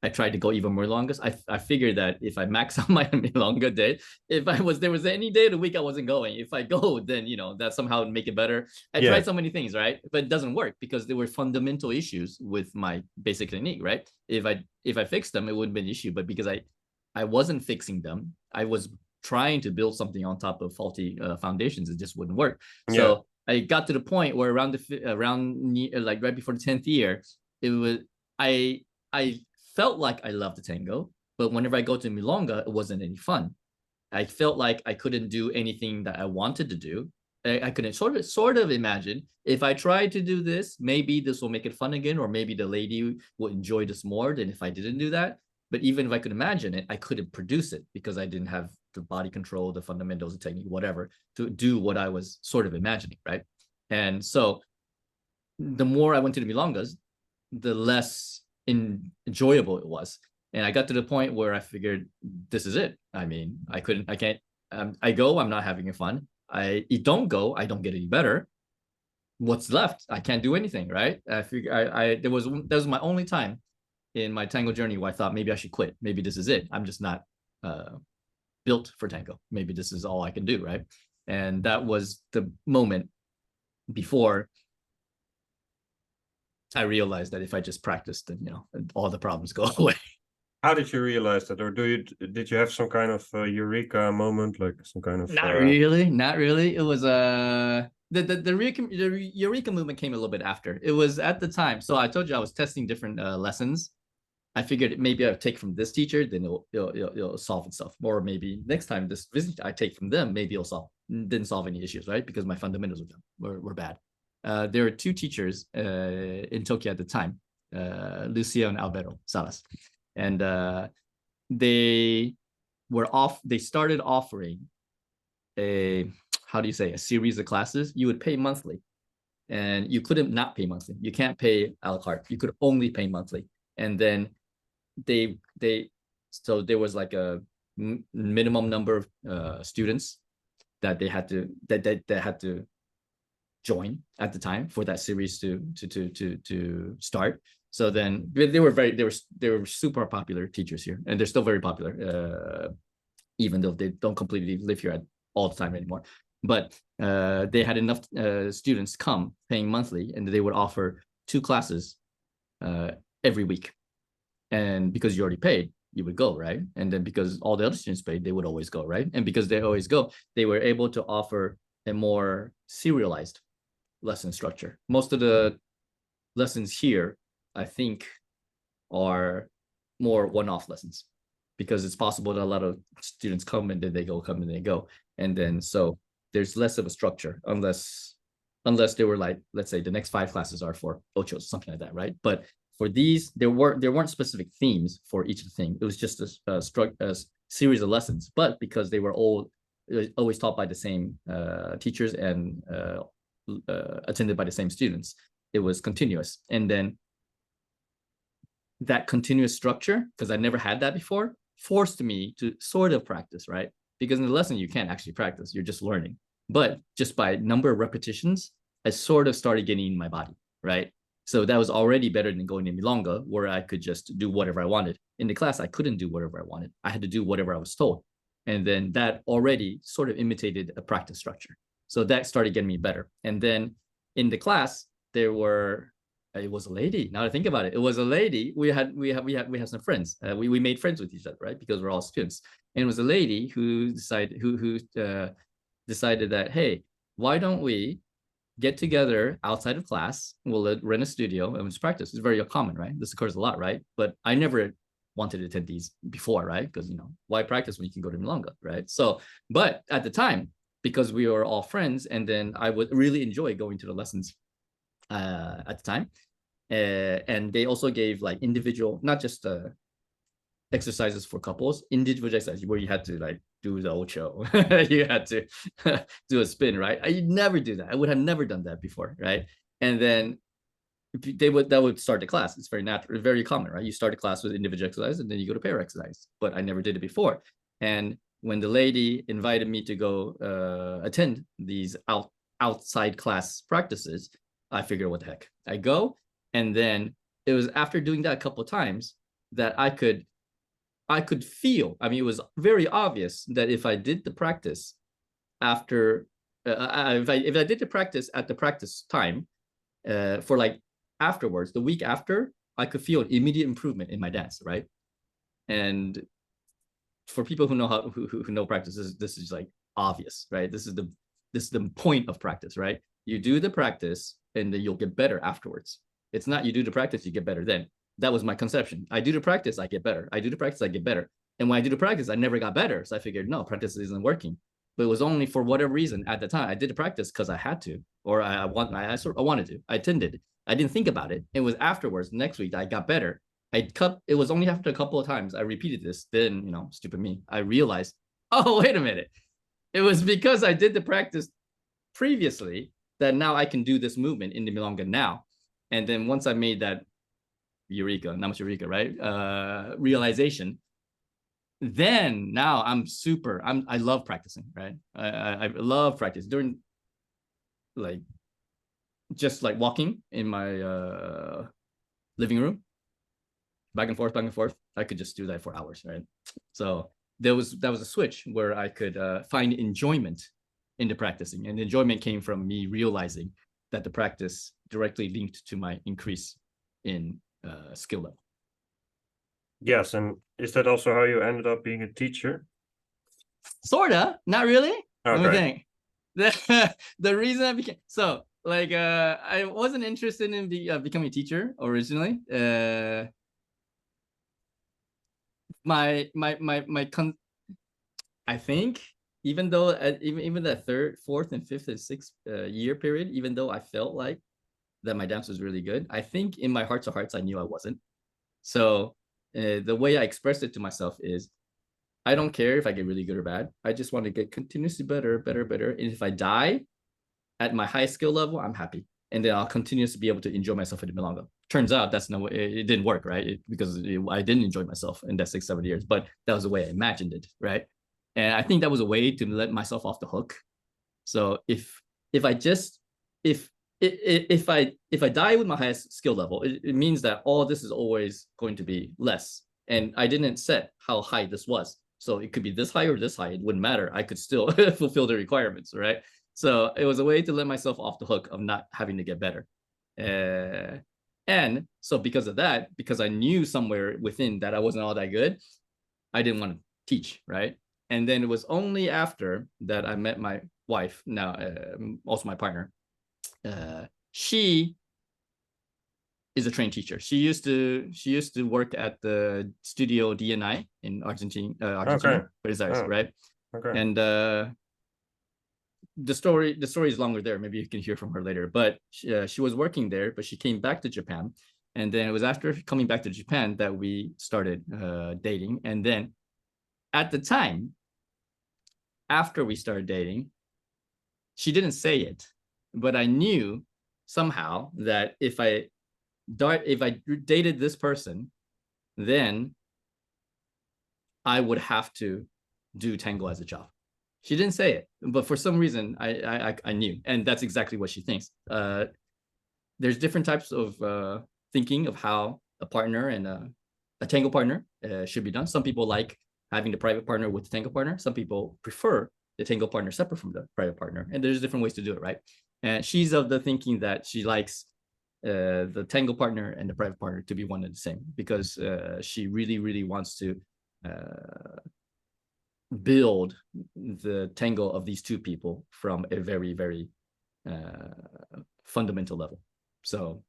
I tried to go even more longas. I figured that if I max out my milonga day, if there was any day of the week I wasn't going, if I go, then that somehow would make it better. I tried so many things, right? But it doesn't work because there were fundamental issues with my basic technique, right? If I fixed them, it wouldn't be an issue. But because I wasn't fixing them, I was trying to build something on top of faulty foundations. It just wouldn't work. So I got to the point where around like right before the 10th year, it was I felt like I loved the tango, but whenever I go to milonga, it wasn't any fun. I felt like I couldn't do anything that I wanted to do. I couldn't sort of imagine if I tried to do this, maybe this will make it fun again, or maybe the lady will enjoy this more than if I didn't do that. But even if I could imagine it, I couldn't produce it because I didn't have the body control, the fundamentals, the technique, whatever, to do what I was sort of imagining, right? And so the more I went to the milongas, the less enjoyable it was. And I got to the point where I figured this is it. I mean, I can't. I go, I'm not having fun. I don't go, I don't get any better. What's left? I can't do anything, right? I figure that was my only time in my tango journey where I thought maybe I should quit. Maybe this is it. I'm just not built for tango. Maybe this is all I can do, right? And that was the moment before I realized that if I just practiced, then all the problems go away. How did you realize that, or did you have some kind of eureka moment, like some kind of? Not really. It was the eureka movement came a little bit after. It was at the time. So I told you I was testing different lessons. I figured maybe I'll take from this teacher, then it'll solve itself. Or maybe next time this visit I take from them, maybe it'll didn't solve any issues, right? Because my fundamentals were bad. There were two teachers in Tokyo at the time, Lucia and Alberto Salas, and they started offering a series of classes. You would pay monthly, and you couldn't not pay monthly. You can't pay a la carte. You could only pay monthly, and then so there was like a minimum number of students that they had to join at the time for that series to start. So then they were super popular teachers here, and they're still very popular, even though they don't completely live here all the time anymore. But they had enough students come paying monthly, and they would offer 2 classes every week. And because you already paid, you would go, right? And then because all the other students paid, they would always go, right? And because they always go, they were able to offer a more serialized lesson structure. Most of the lessons here, I think, are more one-off lessons, because it's possible that a lot of students come and then they go, come and they go. And then so there's less of a structure, unless they were like, let's say the next 5 classes are for ochos, something like that, right? But for these, there weren't specific themes for each of the things. It was just a series of lessons. But because they were all always taught by the same teachers and attended by the same students. It was continuous. And then that continuous structure, because I never had that before, forced me to sort of practice, right? Because in the lesson, you can't actually practice, you're just learning. But just by number of repetitions, I sort of started getting in my body, right? So that was already better than going in Milonga, where I could just do whatever I wanted. In the class, I couldn't do whatever I wanted. I had to do whatever I was told. And then that already sort of imitated a practice structure. So that started getting me better. And then in the class, it was a lady. Now that I think about it, it was a lady. We had some friends. We made friends with each other, right? Because we're all students. And it was a lady who decided that, hey, why don't we get together outside of class? We'll rent a studio and just practice. It's very common, right? This occurs a lot, right? But I never wanted to attend these before, right? Because, why practice when you can go to Milonga, right? So, but at the time, because we were all friends, and then I would really enjoy going to the lessons at the time. And they also gave like individual, not just exercises for couples, individual exercises where you had to like do the ocho, you had to do a spin, right? I never do that. I would have never done that before, right? And then that would start the class. It's very natural, very common, right? You start a class with individual exercise and then you go to pair exercise. But I never did it before. And when the lady invited me to go attend these outside class practices, I figured, what the heck? I go, and then it was after doing that a couple of times that I could feel. I mean, it was very obvious that if I did the practice after, if I did the practice at the practice time, for like afterwards, the week after, I could feel an immediate improvement in my dance, right? And for people who know who know practices, this is like obvious, right? This is the point of practice, right? You do the practice and then you'll get better afterwards. It's not you do the practice, you get better then. That was my conception. I do the practice, I get better. I do the practice, I get better. And when I do the practice, I never got better. So I figured, no, practice isn't working. But it was only for whatever reason at the time. I did the practice because I had to, or I wanted to. I attended. I didn't think about it. It was afterwards, next week, I got better. It was only after a couple of times I repeated this. Then, stupid me, I realized, oh, wait a minute. It was because I did the practice previously that now I can do this movement in the Milonga now. And then once I made that eureka, not much eureka, right? Realization, then now I love practicing, right? I love practice during just like walking in my living room, back and forth. I could just do that for hours, right? So that was a switch where I could find enjoyment in the practicing, and the enjoyment came from me realizing that the practice directly linked to my increase in skill level. Yes, and is that also how you ended up being a teacher? Sorta, not really. Okay. Let me think. The reason I became I wasn't interested in becoming a teacher originally. I think even though even that third, fourth, and fifth and sixth year period, even though I felt like that my dance was really good, I think in my hearts of hearts I knew I wasn't. So the way I expressed it to myself is, I don't care if I get really good or bad. I just want to get continuously better. And if I die at my high skill level, I'm happy. And then I'll continuously be able to enjoy myself in the Milonga. Turns out that's no way, it didn't work, right? Because I didn't enjoy myself in that 6-7 years, but that was the way I imagined it, right? And I think that was a way to let myself off the hook. So if I die with my highest skill level, it means that all this is always going to be less. And I didn't set how high this was. So it could be this high or this high. It wouldn't matter. I could still fulfill the requirements, right? So it was a way to let myself off the hook of not having to get better. And so because of that, because I knew somewhere within that I wasn't all that good, I didn't want to teach, right? And then it was only after that I met my wife, now also my partner. She is a trained teacher. She used to work at the studio DNI in Argentina, Okay. right? Okay. And the story is longer there. Maybe you can hear from her later. But she was working there, but she came back to Japan, and then it was after coming back to Japan that we started dating. And then at the time, after we started dating, she didn't say it, but I knew somehow that if I dated this person, then I would have to do tango as a job. She didn't say it, but for some reason I knew, and that's exactly what she thinks. There's different types of thinking of how a partner and a tango partner should be done. Some people like having the private partner with the tango partner. Some people prefer the tango partner separate from the private partner, and there's different ways to do it, right? And she's of the thinking that she likes the tango partner and the private partner to be one and the same, because she really, really wants to build the tango of these two people from a very, very fundamental level. So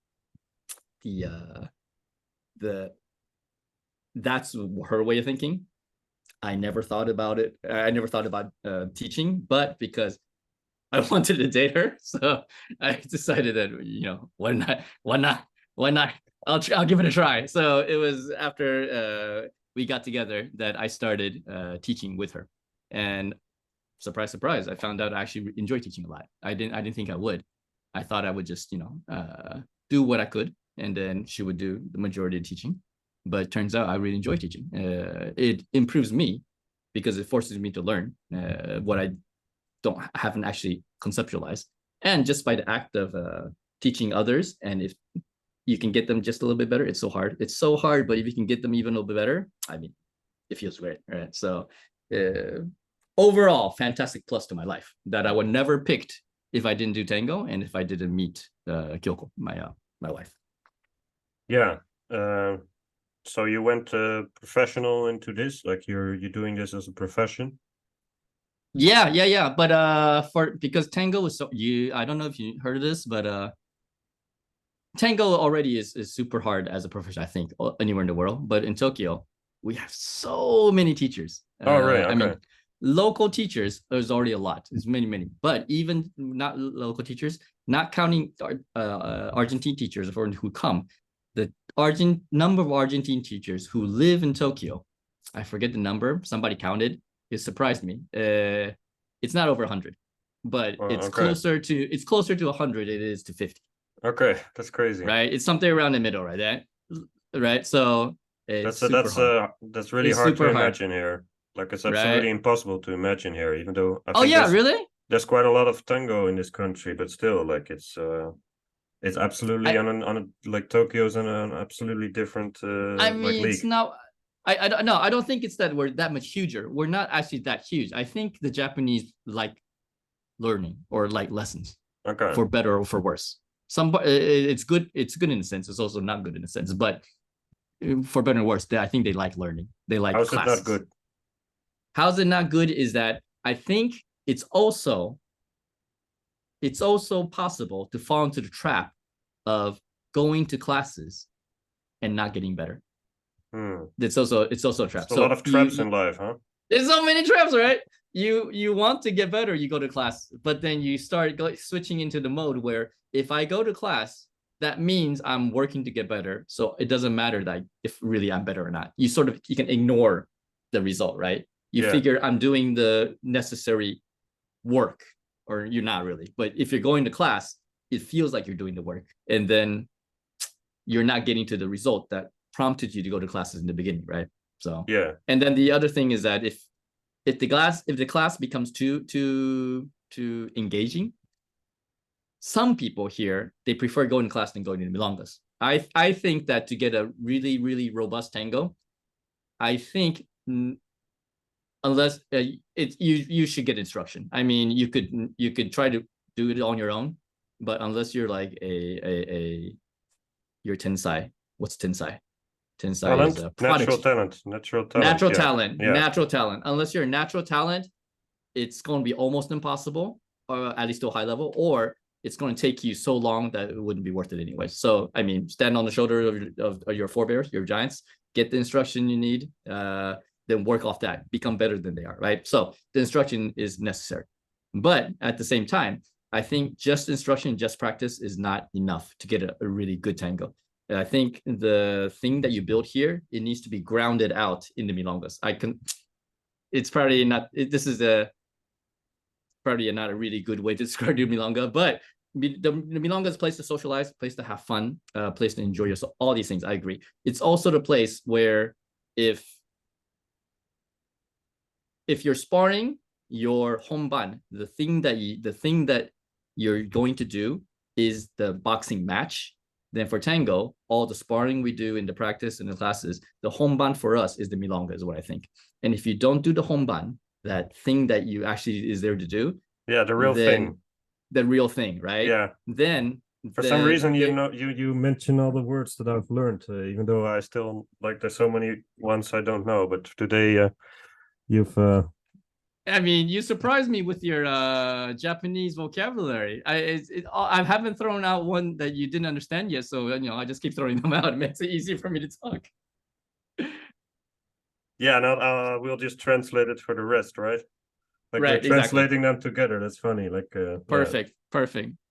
that's her way of thinking. I never thought about it. I never thought about teaching, but because I wanted to date her, so I decided that, you know, why not? I'll give it a try. So it was after we got together that I started teaching with her, and surprise, surprise, I found out I actually enjoy teaching a lot. I didn't think I would. I thought I would just, you know, do what I could, and then she would do the majority of teaching. But it turns out I really enjoy teaching. It improves me because it forces me to learn what I haven't actually conceptualized. And just by the act of teaching others, and if you can get them just a little bit better, it's so hard. It's so hard, but if you can get them even a little bit better, I mean, it feels great, right? So overall, fantastic plus to my life that I would never picked if I didn't do tango and if I didn't meet Kyoko, my wife. Yeah. So you went professional into this, like you're doing this as a profession? Yeah. But because tango is I don't know if you heard of this, but tango already is super hard as a profession, I think, anywhere in the world. But in Tokyo, we have so many teachers. Oh, right. Okay. I mean, local teachers, there's already a lot. There's many. But even not local teachers, not counting Argentine teachers who come, the number of Argentine teachers who live in Tokyo, I forget the number, somebody counted, it surprised me. It's not over 100, but it's closer to 100 it is to 50. Okay, that's crazy. Right? It's something around the middle, right? Right? So that's really hard to imagine here. Like, it's absolutely impossible to imagine here, even though I think really? There's quite a lot of tango in this country, but still, like, it's absolutely like Tokyo's on an absolutely different I mean, like league. It's not. I don't think it's that we're that much huger. We're not actually that huge. I think the Japanese like learning or like lessons. Okay. For better or for worse. It's good. It's good in a sense. It's also not good in a sense. But for better or worse, I think they like learning. They like classes. How's it not good? How's it not good is that I think it's also possible to fall into the trap of going to classes and not getting better. It's also a trap. It's a lot of traps in life, huh? There's so many traps, right? You want to get better, you go to class, but then you start switching into the mode where if I go to class, that means I'm working to get better. So it doesn't matter that if really I'm better or not. You can ignore the result, right? You figure I'm doing the necessary work, or you're not really. But if you're going to class, it feels like you're doing the work, and then you're not getting to the result that prompted you to go to classes in the beginning, right? So yeah. And then the other thing is that if the class becomes too engaging, some people here, they prefer going to class than going to milongas. I think that to get a really, really robust tango, I think unless you should get instruction. I mean, you could try to do it on your own, but unless you're like you're tensai. What's tensai? Tensai is a prodigy. Natural talent. Unless you're a natural talent, it's going to be almost impossible, or at least to a high level, or it's going to take you so long that it wouldn't be worth it anyway. So, I mean, stand on the shoulder of your forebears, your giants, get the instruction you need, then work off that, become better than they are, right? So the instruction is necessary. But at the same time, I think just instruction, just practice is not enough to get a really good tango. And I think the thing that you build here, it needs to be grounded out in the milongas. It's probably not, this is probably not a really good way to describe the milonga, but the milonga is a place to socialize, place to have fun, place to enjoy yourself, all these things. I agree. It's also the place where if you're sparring, your honban, the thing that you're going to do is the boxing match. Then for tango, all the sparring we do in the practice and the classes, the honban for us is the milonga, is what I think. And if you don't do the honban, that thing that you actually is there to do, yeah, the real thing, the real thing, right? Yeah. Then for some reason, you mention all the words that I've learned, even though I still like there's so many ones I don't know. But today, you've. I mean, you surprised me with your Japanese vocabulary. I haven't thrown out one that you didn't understand yet, so I just keep throwing them out. It makes it easier for me to talk. Yeah, now we'll just translate it for the rest, right? Like right, we're translating them together. That's funny. Like perfect.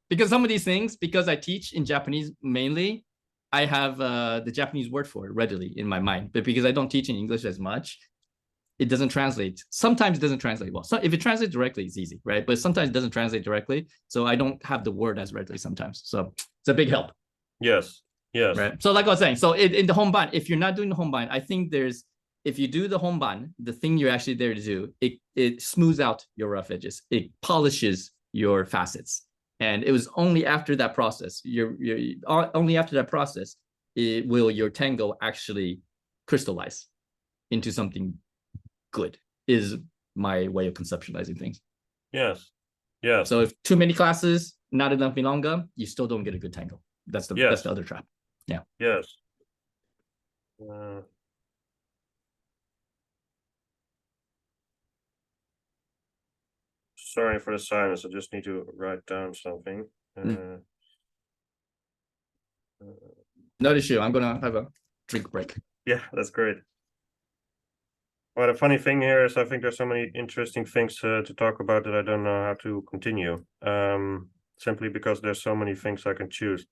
Because some of these things, because I teach in Japanese mainly, I have the Japanese word for it readily in my mind. But because I don't teach in English as much, it doesn't translate. Sometimes it doesn't translate well. So if it translates directly, it's easy, right? But sometimes it doesn't translate directly. So I don't have the word as readily sometimes. So it's a big help. Yes. Right. So like I was saying, so in the honban, if you're not doing the honban, I think if you do the honban, the thing you're actually there to do, it smooths out your rough edges. It polishes your facets. And it was only after that process, only after that process, will your tango actually crystallize into something good, is my way of conceptualizing things. Yes. So if too many classes, not enough milonga, you still don't get a good tango. That's the other trap. Yeah. Yes. Sorry for the silence. I just need to write down something. No issue. I'm gonna have a drink break. Yeah, that's great. Well, the funny thing here is I think there's so many interesting things to talk about that I don't know how to continue. Simply because there's so many things I can choose.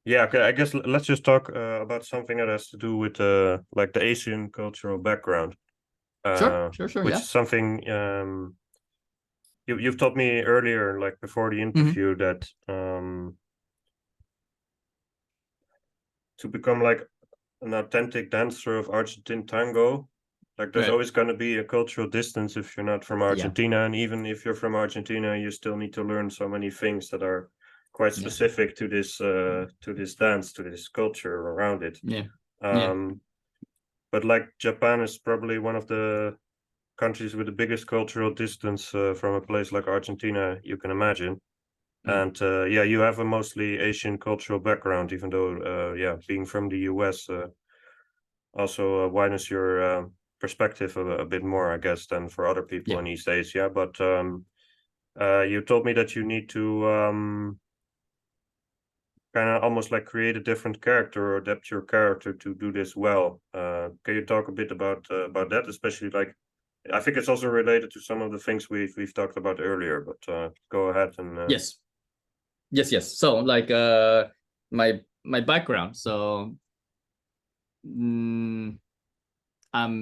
Yeah, okay. I guess let's just talk about something that has to do with like the Asian cultural background. Sure. Which is something you've told me earlier, like before the interview, that to become like an authentic dancer of Argentine tango, like there's always going to be a cultural distance if you're not from Argentina, and even if you're from Argentina, you still need to learn so many things that are quite specific to this dance, to this culture around it. But like Japan is probably one of the countries with the biggest cultural distance from a place like Argentina you can imagine. And you have a mostly Asian cultural background, even though being from the US also widens your perspective a bit more, I guess, than for other people in East Asia. But you told me that you need to kind of almost like create a different character or adapt your character to do this well. Can you talk a bit about that, especially like I think it's also related to some of the things we've talked about earlier, but go ahead and Yes. So like my background. So I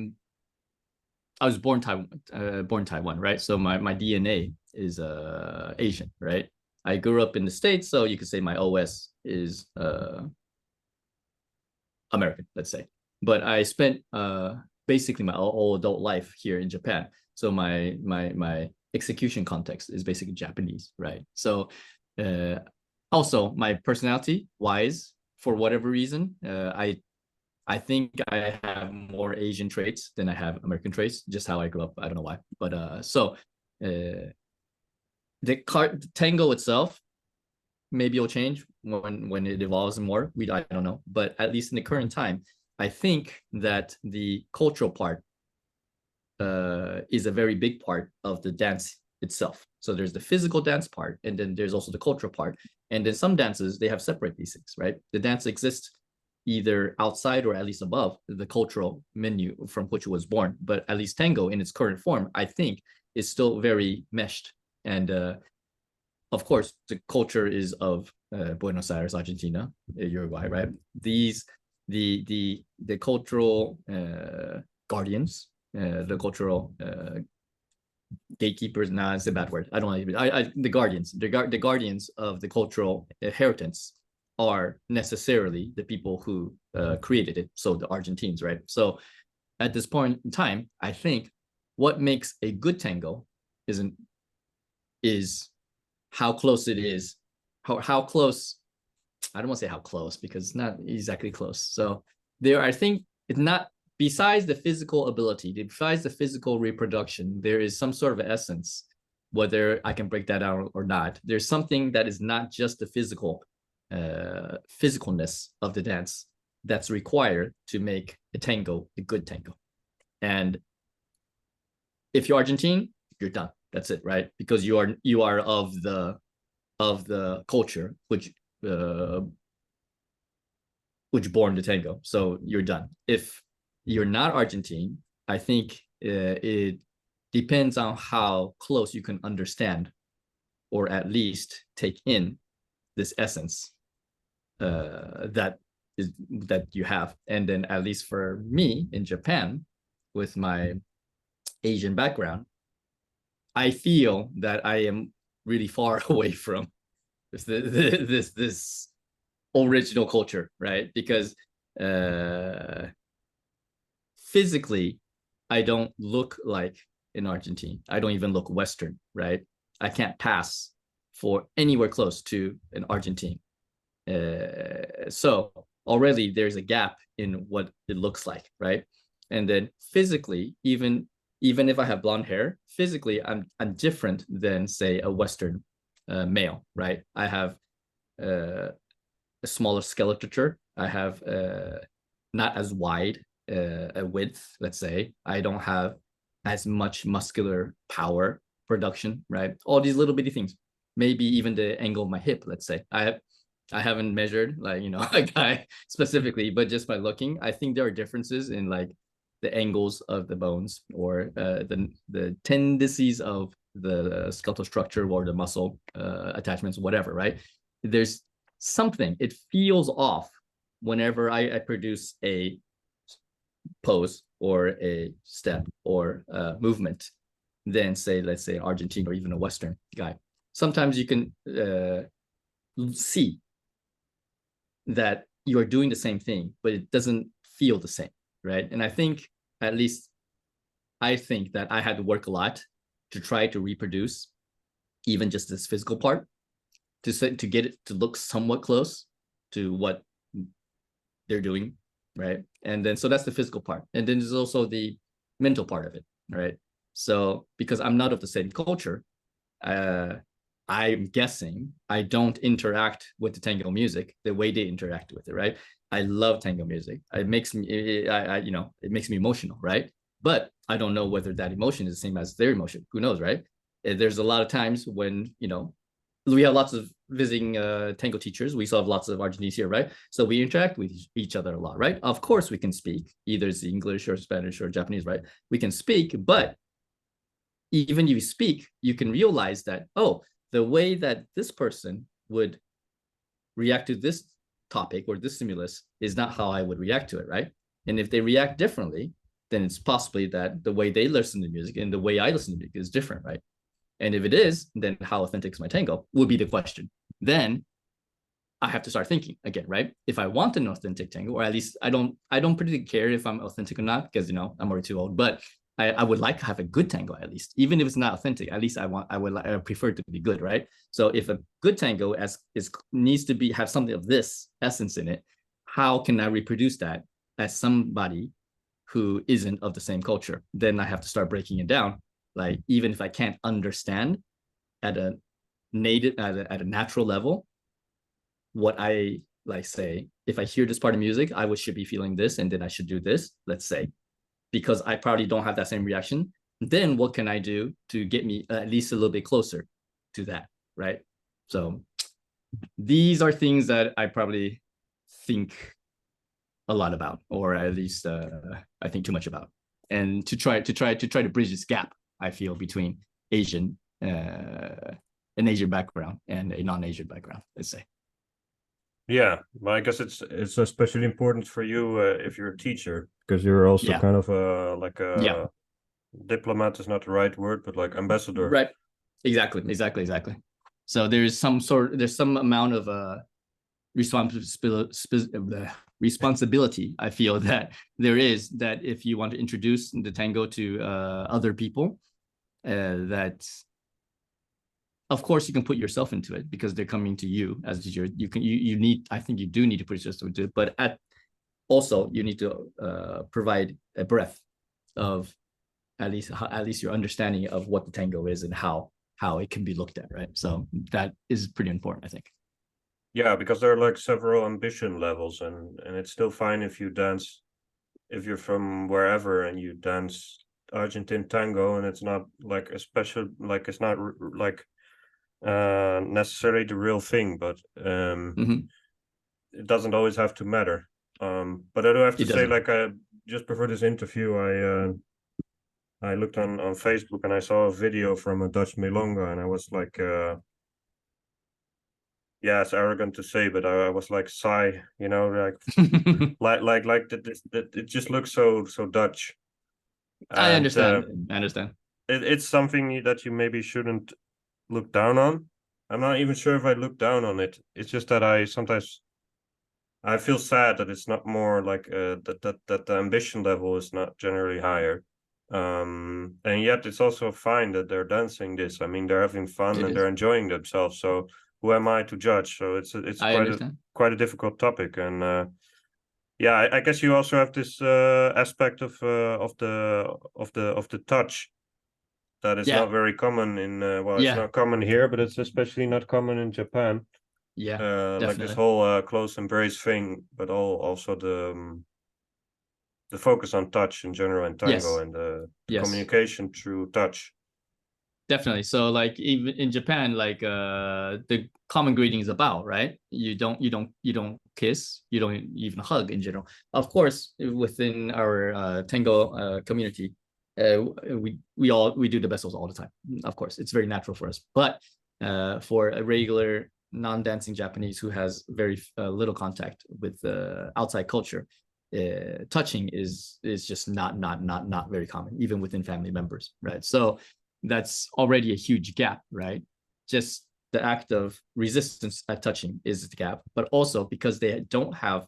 was born Taiwan, right? So my DNA is Asian, right? I grew up in the States, so you could say my OS is American, let's say. But I spent basically my whole adult life here in Japan. So my execution context is basically Japanese, right? So also my personality wise, for whatever reason, I think I have more Asian traits than I have American traits, just how I grew up. I don't know why. But the tango itself, maybe it'll change when it evolves more. I don't know. But at least in the current time, I think that the cultural part is a very big part of the dance itself. So there's the physical dance part, and then there's also the cultural part. And then some dances, they have separate these things, right? The dance exists either outside or at least above the cultural menu from which it was born. But at least tango in its current form, I think, is still very meshed. And of course, the culture is of Buenos Aires, Argentina, Uruguay, right? These the cultural guardians, the cultural gatekeepers. Nah, it's a bad word. I don't like it. The guardians, the guardians of the cultural inheritance are necessarily the people who created it. So the Argentines, right? So at this point in time, I think what makes a good tango is how close it is, how close. I don't want to say how close because it's not exactly close. So there, I think it's not, besides the physical ability, besides the physical reproduction, there is some sort of essence, whether I can break that out or not. There's something that is not just the physicalness of the dance that's required to make a tango a good tango. And if you're Argentine, you're done. That's it, right? Because you are of the culture which born the tango. So you're done. If you're not Argentine, I think it depends on how close you can understand, or at least take in this essence that you have. And then at least for me in Japan, with my Asian background, I feel that I am really far away from this original culture, right? Because physically, I don't look like an Argentine. I don't even look Western, right? I can't pass for anywhere close to an Argentine. So already there's a gap in what it looks like, right? And then physically, even if I have blonde hair, physically I'm different than, say, a Western male, right? I have a smaller skeleton. I have not as wide a width, let's say. I don't have as much muscular power production, right? All these little bitty things. Maybe even the angle of my hip, let's say. I haven't measured, like, you know, a guy specifically, but just by looking, I think there are differences in like the angles of the bones, or the tendencies of the skeletal structure, or the muscle attachments, whatever, right? There's something, it feels off whenever I produce a pose or a step or movement than, say, let's say Argentine or even a Western guy. Sometimes you can see that you are doing the same thing, but it doesn't feel the same, right? And I think, at least I think, that I had to work a lot to try to reproduce even just this physical part, to get it to look somewhat close to what they're doing, right? And then, so that's the physical part. And then there's also the mental part of it, right? So because I'm not of the same culture, I'm guessing I don't interact with the tango music the way they interact with it, right? I love tango music. It makes me, it makes me emotional, right? But I don't know whether that emotion is the same as their emotion. Who knows, right? There's a lot of times when, we have lots of visiting tango teachers. We still have lots of Argentines here, right? So we interact with each other a lot, right? Of course, we can speak, either it's English or Spanish or Japanese, right? We can speak, but even if you speak, you can realize that, oh, the way that this person would react to this topic or this stimulus is not how I would react to it, right? And if they react differently, then it's possibly that the way they listen to music and the way I listen to music is different, right? And if it is, then how authentic is my tango would be the question. Then I have to start thinking again, right? If I want an authentic tango, or at least I don't particularly care if I'm authentic or not, because I'm already too old, but I would like to have a good tango, at least, even if it's not authentic. At least I prefer it to be good, right? So if a good tango needs to have something of this essence in it, how can I reproduce that as somebody who isn't of the same culture? Then I have to start breaking it down. Like, even if I can't understand at a natural level, what I like, say, if I hear this part of music, I should be feeling this, and then I should do this, let's say, because I probably don't have that same reaction. Then what can I do to get me at least a little bit closer to that, right? So these are things that I probably think a lot about, or at least I think too much about, and to try to bridge this gap, I feel, between an Asian background and a non-Asian background, let's say. Yeah, but I guess it's especially important for you if you're a teacher, because you're also Yeah. kind of like a Yeah. diplomat is not the right word, but like ambassador. Right. Exactly. So there's some amount of responsibility I feel that there is, that if you want to introduce the tango to other people, that of course you can put yourself into it because they're coming to you as a teacher. I think you do need to put yourself into it, but also you need to provide a breadth of at least your understanding of what the tango is and how it can be looked at, right? So that is pretty important, I think. Yeah, because there are like several ambition levels, and it's still fine if you dance, if you're from wherever and you dance Argentine tango, and it's not like a special, like it's not like necessarily the real thing, but it doesn't always have to matter. But I do have to say, like, just before this interview, I looked on Facebook and I saw a video from a Dutch milonga, and I was like, yeah, it's arrogant to say, but I was like, sigh, you know, like that it just looks so Dutch. I understand. It's something that you maybe shouldn't look down on. I'm not even sure if I look down on it. It's just that I sometimes I feel sad that it's not more like that the ambition level is not generally higher. And yet it's also fine that they're dancing this. I mean, they're having fun and they're enjoying themselves. So who am I to judge? So it's quite a difficult topic. And yeah, I guess you also have this aspect of the touch that is not very common in it's not common here, but it's especially not common in Japan. Yeah, like this whole close embrace thing, but also the focus on touch in general in tango, and the communication through touch. Definitely. So like even in Japan, like the common greeting is a bow, right? You don't kiss, you don't even hug in general. Of course, within our tango community, we do the bestels all the time. Of course, it's very natural for us. But for a regular non-dancing Japanese who has very little contact with outside culture, touching is just not very common, even within family members, right? So that's already a huge gap, right? Just the act of resistance at touching is the gap, but also because they don't have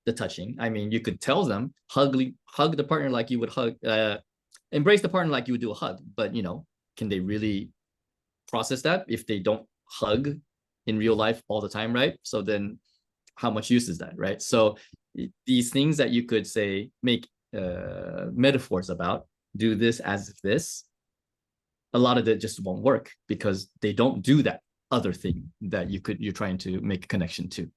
the touching. I mean, you could tell them hug the partner like you would hug, embrace the partner like you would do a hug, but can they really process that if they don't hug in real life all the time, right? So then how much use is that, right? So these things that you could say, make metaphors about, do this as if this, a lot of it just won't work because they don't do that other thing that you're trying to make a connection to.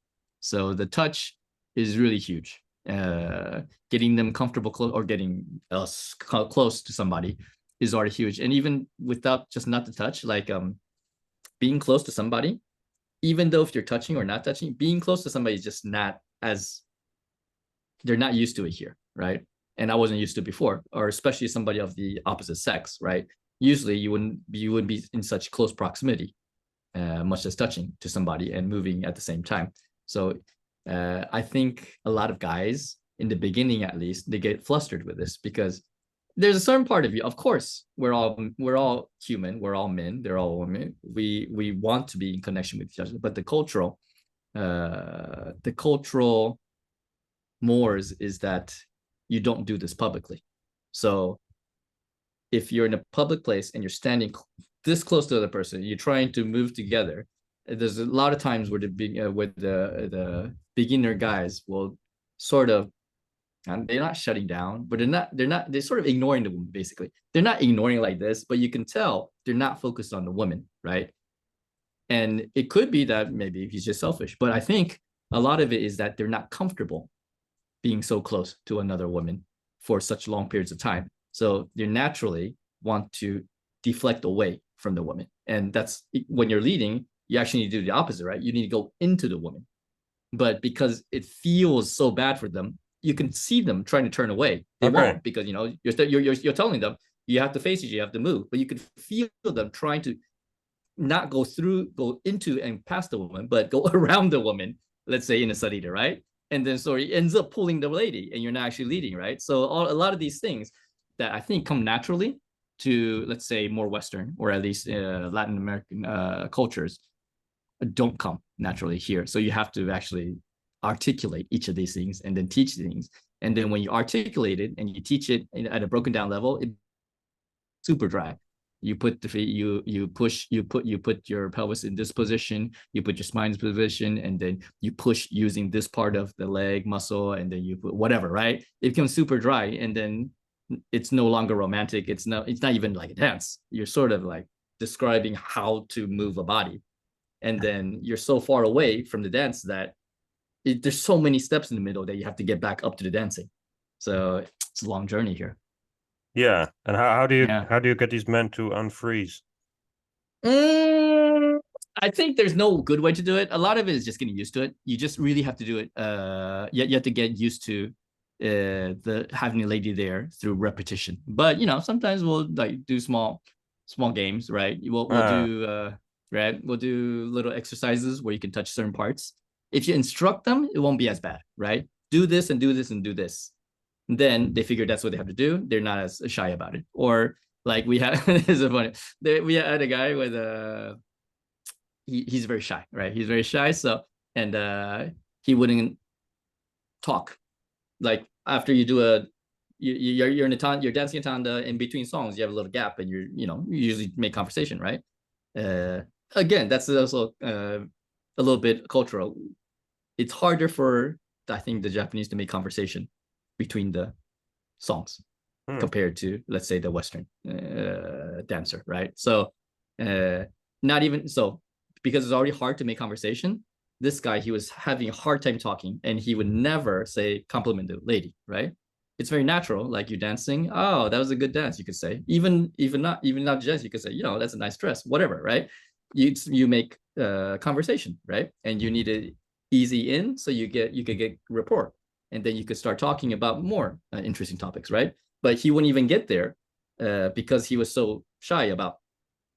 So the touch is really huge. Getting them comfortable or getting us close to somebody is already huge. And even without just not the touch, like being close to somebody, even though if you're touching or not touching, being close to somebody is just not as, they're not used to it here, right? And I wasn't used to it before, or especially somebody of the opposite sex, right? Usually you wouldn't be in such close proximity, much as touching to somebody and moving at the same time. So I think a lot of guys in the beginning, at least, they get flustered with this because there's a certain part of you, of course, we're all human, we're all men, they're all women, we want to be in connection with each other, but the cultural mores is that you don't do this publicly. So if you're in a public place and you're standing this close to the other person, you're trying to move together, there's a lot of times where the beginner guys will sort of, and they're not shutting down, but they're sort of ignoring the woman, basically. They're not ignoring like this, but you can tell they're not focused on the woman, right? And it could be that maybe he's just selfish, but I think a lot of it is that they're not comfortable being so close to another woman for such long periods of time. So you naturally want to deflect away from the woman. And that's when you're leading, you actually need to do the opposite, right? You need to go into the woman. But because it feels so bad for them, you can see them trying to turn away. They won't, because you're telling them you have to face it, you have to move, but you can feel them trying to not go into and past the woman, but go around the woman let's say in a salida, right? And then so he ends up pulling the lady and you're not actually leading, right? So a lot of these things that I think come naturally to, let's say, more Western or at least Latin American cultures don't come naturally here. So you have to actually articulate each of these things and then teach things. And then when you articulate it and you teach it at a broken down level, it's super dry. You put the feet, you push, you put your pelvis in this position, you put your spine's position, and then you push using this part of the leg muscle, and then you put whatever, right? It becomes super dry, and then it's no longer romantic. It's not even like a dance. You're sort of like describing how to move a body. And then you're so far away from the dance that there's so many steps in the middle that you have to get back up to the dancing. So it's a long journey here. Yeah, and how do you get these men to unfreeze? I think there's no good way to do it. A lot of it is just getting used to it. You just really have to do it. You have to get used to the having a lady there through repetition. But sometimes we'll like do small games, right? We'll do right. We'll do little exercises where you can touch certain parts. If you instruct them, it won't be as bad, right? Do this and do this and do this. And then they figure that's what they have to do. They're not as shy about it. Or like we had, this is funny. We had a guy with he's very shy, right? He's very shy. So, and he wouldn't talk. Like after you do you're in a ton, you're dancing a tanda, in between songs, you have a little gap, and you usually make conversation, right? Again, that's also a little bit cultural. It's harder for, I think, the Japanese to make conversation between the songs compared to, let's say, the Western dancer, right? So not even so, because it's already hard to make conversation. This guy, he was having a hard time talking, and he would never say compliment the lady, right? It's very natural, like you're dancing. Oh, that was a good dance, you could say. Even not just, you could say, that's a nice dress, whatever, right? You make conversation, right? And you need to easy in, so you could get rapport, and then you could start talking about more interesting topics, right? But he wouldn't even get there because he was so shy about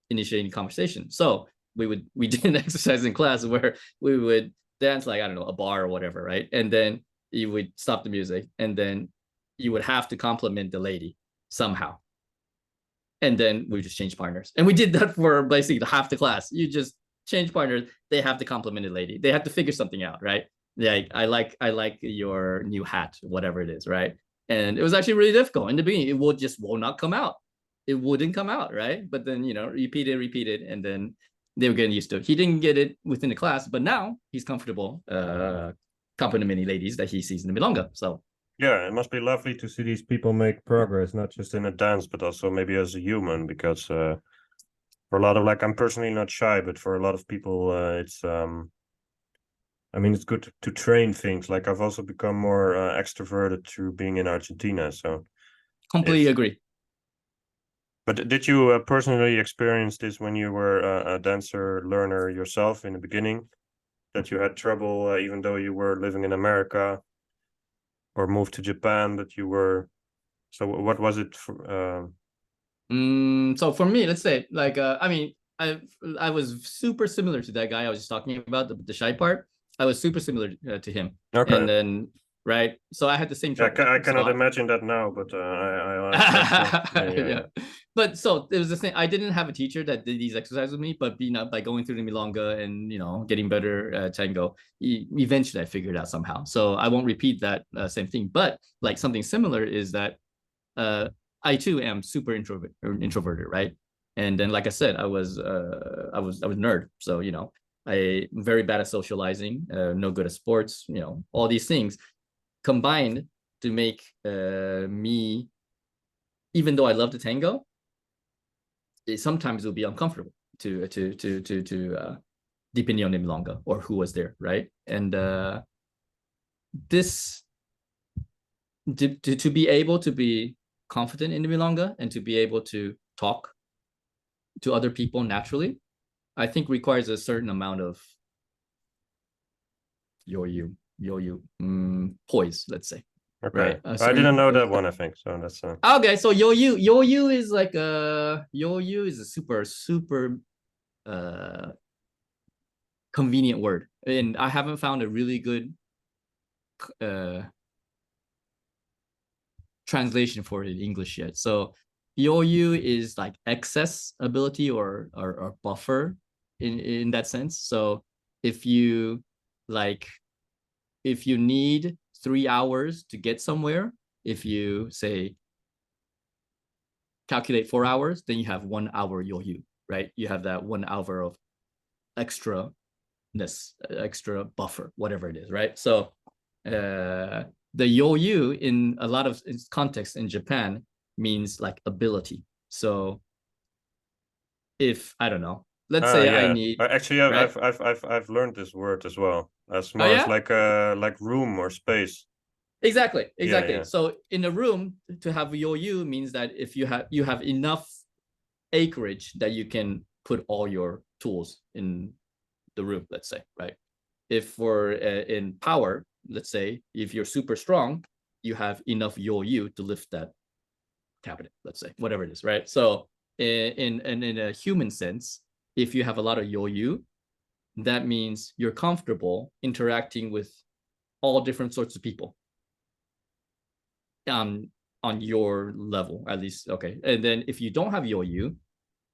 initiating conversation. So we did an exercise in class where we would dance like, I don't know, a bar or whatever, right? And then you would stop the music, and then you would have to compliment the lady somehow. And then we just change partners. And we did that for basically half the class. You just change partners. They have to compliment the lady. They have to figure something out, right? Like, I like your new hat, whatever it is, right? And it was actually really difficult. In the beginning, it will not come out. It wouldn't come out, right? But then, repeat it, and then they were getting used to it. He didn't get it within the class, but now he's comfortable complimenting ladies that he sees in the milonga. So yeah, it must be lovely to see these people make progress, not just in a dance, but also maybe as a human, because for a lot of, like, I'm personally not shy, but for a lot of people, it's it's good to train things. Like, I've also become more extroverted through being in Argentina. So completely agree. But did you personally experience this when you were a dancer learner yourself in the beginning, that you had trouble even though you were living in America or moved to Japan, that you were? So what was it for? So for me, let's say, like, I was super similar to that guy I was just talking about, the shy part. I was super similar to him. Okay. And then, right, so I had the same trouble. I cannot imagine that now, but yeah. But so it was the same. I didn't have a teacher that did these exercises with me, but by going through the milonga and getting better tango, eventually I figured it out somehow. So I won't repeat that same thing. But like something similar is that I too am super introverted, right? And then, like I said, I was nerd, so I'm very bad at socializing, no good at sports, all these things combined to make me, even though I love the tango, sometimes it will be uncomfortable to depending on the milonga or who was there, right? And this to be able to be confident in the milonga and to be able to talk to other people naturally, I think requires a certain amount of poise, let's say. Okay. Right. I didn't know that one, I think. So that's okay. So yo-yo is like yo-yo is a super convenient word, and I haven't found a really good translation for it in English yet. So Yoyu is like excess ability or buffer in that sense. So if you need 3 hours to get somewhere, if you say calculate 4 hours, then you have 1 hour Yoyu, right? You have that 1 hour of extra buffer, whatever it is, right? So the Yoyu in a lot of contexts in Japan means like ability. So if I don't know, let's say I need actually right? I've learned this word as well. As more yeah? as like room or space. Exactly. Yeah. So in a room, to have Yoyu means that if you have enough acreage that you can put all your tools in the room, let's say, right? If for in power, let's say if you're super strong, you have enough Yoyu to lift that cabinet, let's say, whatever it is, right? So in a human sense, if you have a lot of Yoyu, that means you're comfortable interacting with all different sorts of people on your level, at least. Okay. And then if you don't have Yoyu,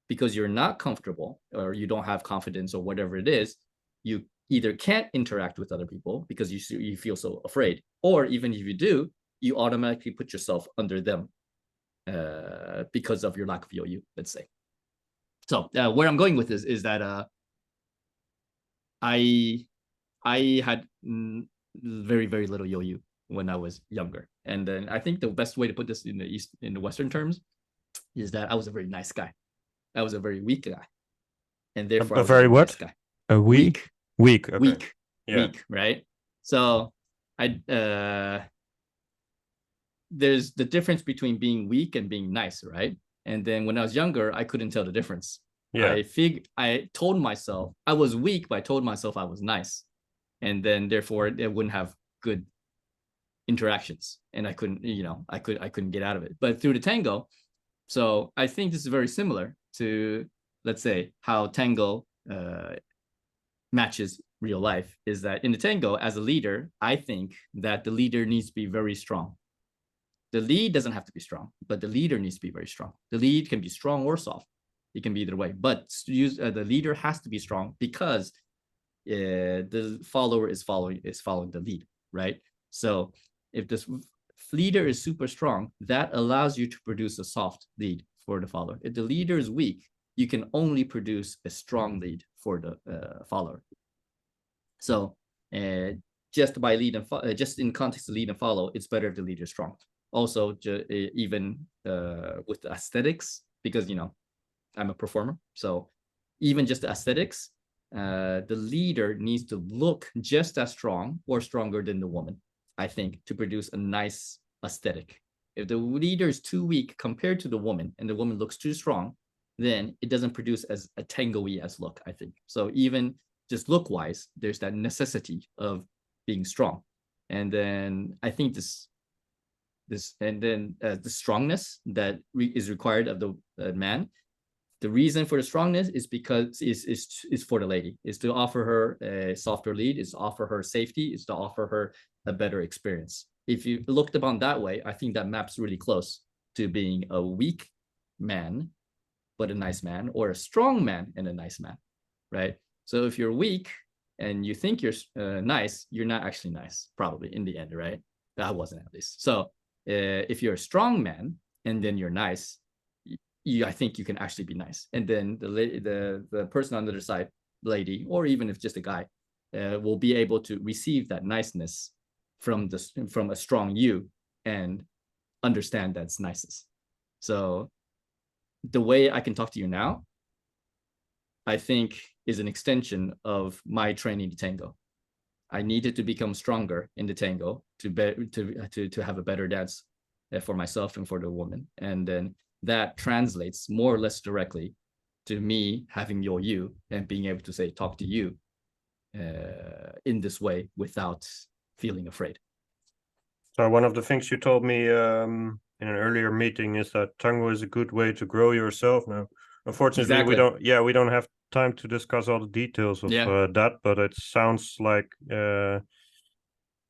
because you're not comfortable or you don't have confidence or whatever it is, you either can't interact with other people because you feel so afraid, or even if you do, you automatically put yourself under them because of your lack of Yoyu, let's say. So where I'm going with this is that I had very, very little Yoyu when I was younger. And then I think the best way to put this in the Western terms is that I was a very nice guy. I was a very weak guy. And therefore I was a very nice guy. A weak? Weak. Okay. Weak. Yeah. Weak, right? So there's the difference between being weak and being nice, right? And then when I was younger, I couldn't tell the difference. Yeah. I told myself I was weak, but I told myself I was nice. And then therefore it wouldn't have good interactions. And I couldn't, I couldn't get out of it. But through the tango, so I think this is very similar to, let's say, how tango matches real life, is that in the tango, as a leader, I think that the leader needs to be very strong. The lead doesn't have to be strong, but the leader needs to be very strong. The lead can be strong or soft. It can be either way, but the leader has to be strong because the follower is following the lead, right? So if this leader is super strong, that allows you to produce a soft lead for the follower. If the leader is weak, you can only produce a strong lead for the follower. So just by lead and just in context of lead and follow, it's better if the leader is strong. Also, even with the aesthetics, because I'm a performer, so even just the aesthetics, the leader needs to look just as strong or stronger than the woman, I think, to produce a nice aesthetic. If the leader is too weak compared to the woman and the woman looks too strong, then it doesn't produce as a tango-y as look, I think. So even just look-wise, there's that necessity of being strong. And then I think the strongness that is required of the man, the reason for the strongness is because is for the lady, is to offer her a softer lead, is to offer her safety, is to offer her a better experience. If you looked upon that way, I think that maps really close to being a weak man, but a nice man, or a strong man and a nice man, right? So if you're weak and you think you're nice, you're not actually nice, probably in the end, right? That wasn't, at least. So if you're a strong man and then you're nice, I think you can actually be nice. And then the person on the other side, lady, or even if just a guy, will be able to receive that niceness from a strong you and understand that's niceness. So the way I can talk to you now, I think, is an extension of my training to tango. I needed to become stronger in the tango to have a better dance for myself and for the woman. And then that translates more or less directly to me having your you and being able to talk to you in this way without feeling afraid. So one of the things you told me in an earlier meeting is that tango is a good way to grow yourself. Now, unfortunately, Exactly. we don't have time to discuss all the details of Yeah. that, but it sounds like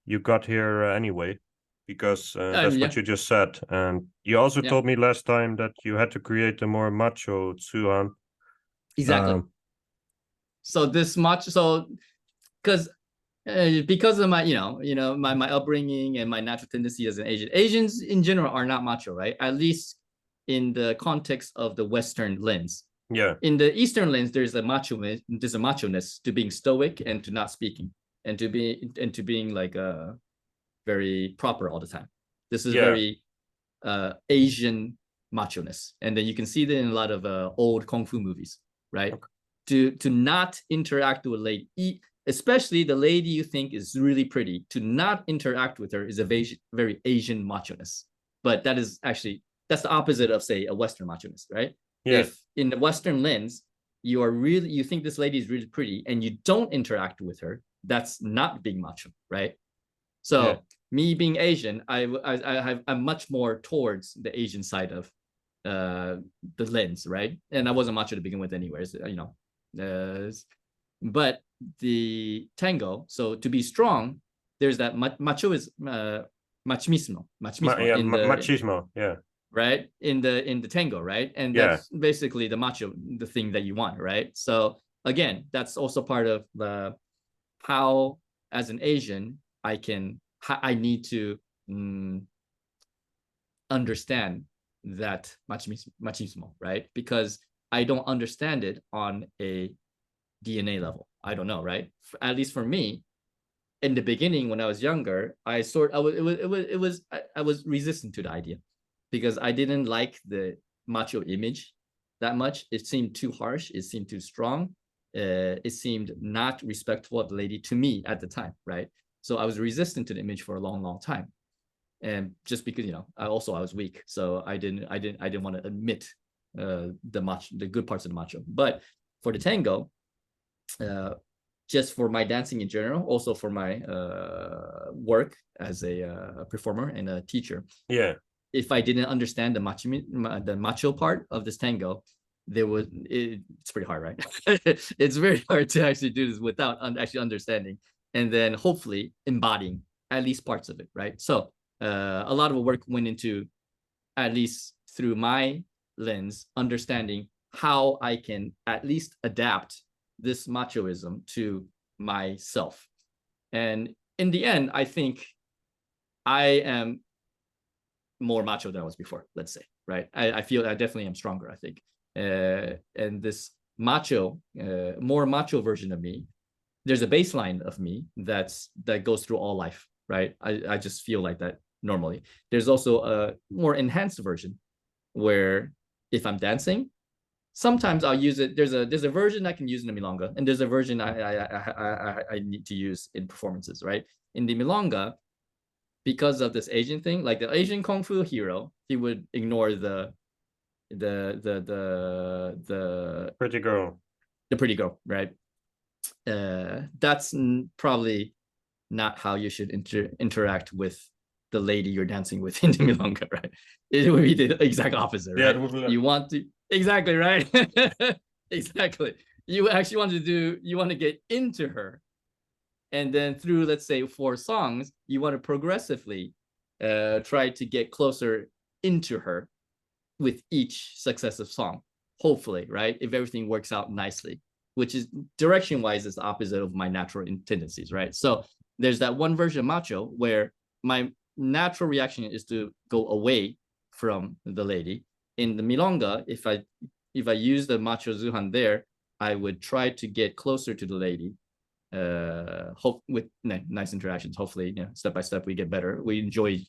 you got here anyway, because that's Yeah. what you just said. And you also Yeah. told me last time that you had to create a more macho Tzu-Han. Exactly. So this much, so because of my, my upbringing and my natural tendency as an Asian. Asians in general are not macho, right? At least in the context of the Western lens. Yeah. In the Eastern lens, there's a macho-ness to being stoic and to not speaking and to being like very proper all the time. This is very Asian macho-ness, and then you can see that in a lot of old kung fu movies, right? Okay. To not interact with a lady, especially the lady you think is really pretty, to not interact with her is a very Asian macho-ness. But that's the opposite of, say, a Western macho-ness, right? Yeah. If in the Western lens, you think this lady is really pretty and you don't interact with her, that's not being macho, right? So me being Asian, I'm much more towards the Asian side of the lens, right? And I wasn't macho to begin with anyways, but the tango, so to be strong, there's that macho is machismo. Machismo, yeah. Right? In the tango, right? And that's basically the macho, the thing that you want, right? So again, that's also part of the how, as an Asian, I need to understand that machismo, right? Because I don't understand it on a DNA level. I don't know, right? At least for me, in the beginning when I was younger, I was resistant to the idea because I didn't like the macho image that much. It seemed too harsh. It seemed too strong. It seemed not respectful of the lady to me at the time, right? So I was resistant to the image for a long, long time, and just because I was weak, so I didn't want to admit the good parts of the macho. But for the tango, just for my dancing in general, also for my work as a performer and a teacher, if I didn't understand the macho part of this tango, it's pretty hard, right? It's very hard to actually do this without actually understanding, and then hopefully embodying at least parts of it, right? So a lot of work went into, at least through my lens, understanding how I can at least adapt this machoism to myself. And in the end, I think I am more macho than I was before, let's say, right? I feel I definitely am stronger, I think. And this macho, more macho version of me, there's a baseline of me that goes through all life, right? I just feel like that normally. There's also a more enhanced version where if I'm dancing, sometimes I'll use it. There's a version I can use in the milonga, and there's a version I need to use in performances, right? In the milonga, because of this Asian thing, like the Asian kung fu hero, he would ignore the pretty girl. The pretty girl, right? That's probably not how you should interact with the lady you're dancing with in the milonga, right? It would be the exact opposite, right? You want to exactly, right? Exactly. You actually want to get into her, and then through, let's say, 4 songs, you want to progressively try to get closer into her with each successive song, hopefully, right? If everything works out nicely, which is direction-wise is the opposite of my natural tendencies, right? So there's that one version of macho where my natural reaction is to go away from the lady. In the milonga, if I use the macho Tzu-Han there, I would try to get closer to the lady, hope with nice interactions. Hopefully, step by step we get better. We enjoy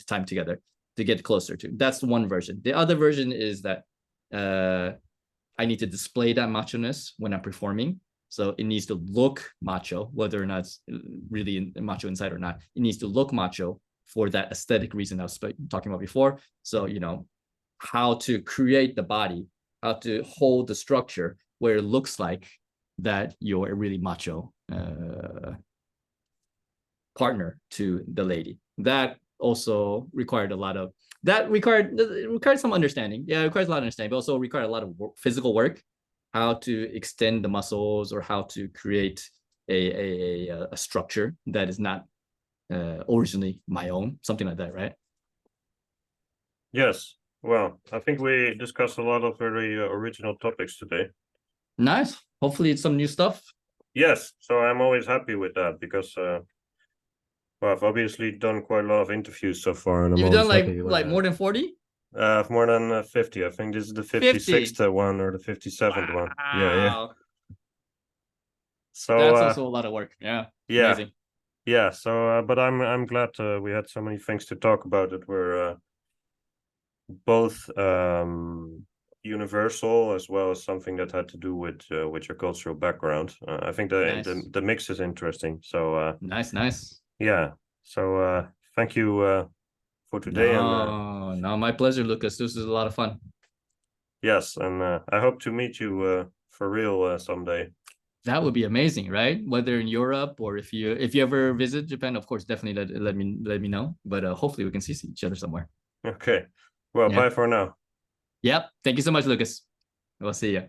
time together to get closer to. That's one version. The other version is that I need to display that macho-ness when I'm performing. So it needs to look macho, whether or not it's really macho inside or not. It needs to look macho for that aesthetic reason I was talking about before. So, how to create the body, how to hold the structure where it looks like that you're a really macho partner to the lady. That also required required some understanding. Yeah, it requires a lot of understanding, but also required a lot of physical work how to extend the muscles or how to create a structure that is not originally my own, something like that, right? Yes. Well, I think we discussed a lot of very original topics today. Nice. Hopefully it's some new stuff. Yes, so I'm always happy with that because well, I've obviously done quite a lot of interviews so far, and I'm You've always done happy like more than 40? more than 50. I think this is the 50. 56th one or the 57th one. Yeah. Wow. So That's also a lot of work. Yeah. yeah, Amazing. yeah. So but I'm glad we had so many things to talk about that were both universal as well as something that had to do with your cultural background. I think Nice. the mix is interesting. So Nice. yeah. So thank you for today, and No, my pleasure, Lucas. This is a lot of fun. yes, and I hope to meet you for real someday. That would be amazing, right? Whether in Europe or if you ever visit Japan, of course, definitely let me know. But hopefully we can see each other somewhere. Okay. Well, Yeah. bye for now. Yep. Thank you so much, Lucas. We'll see you.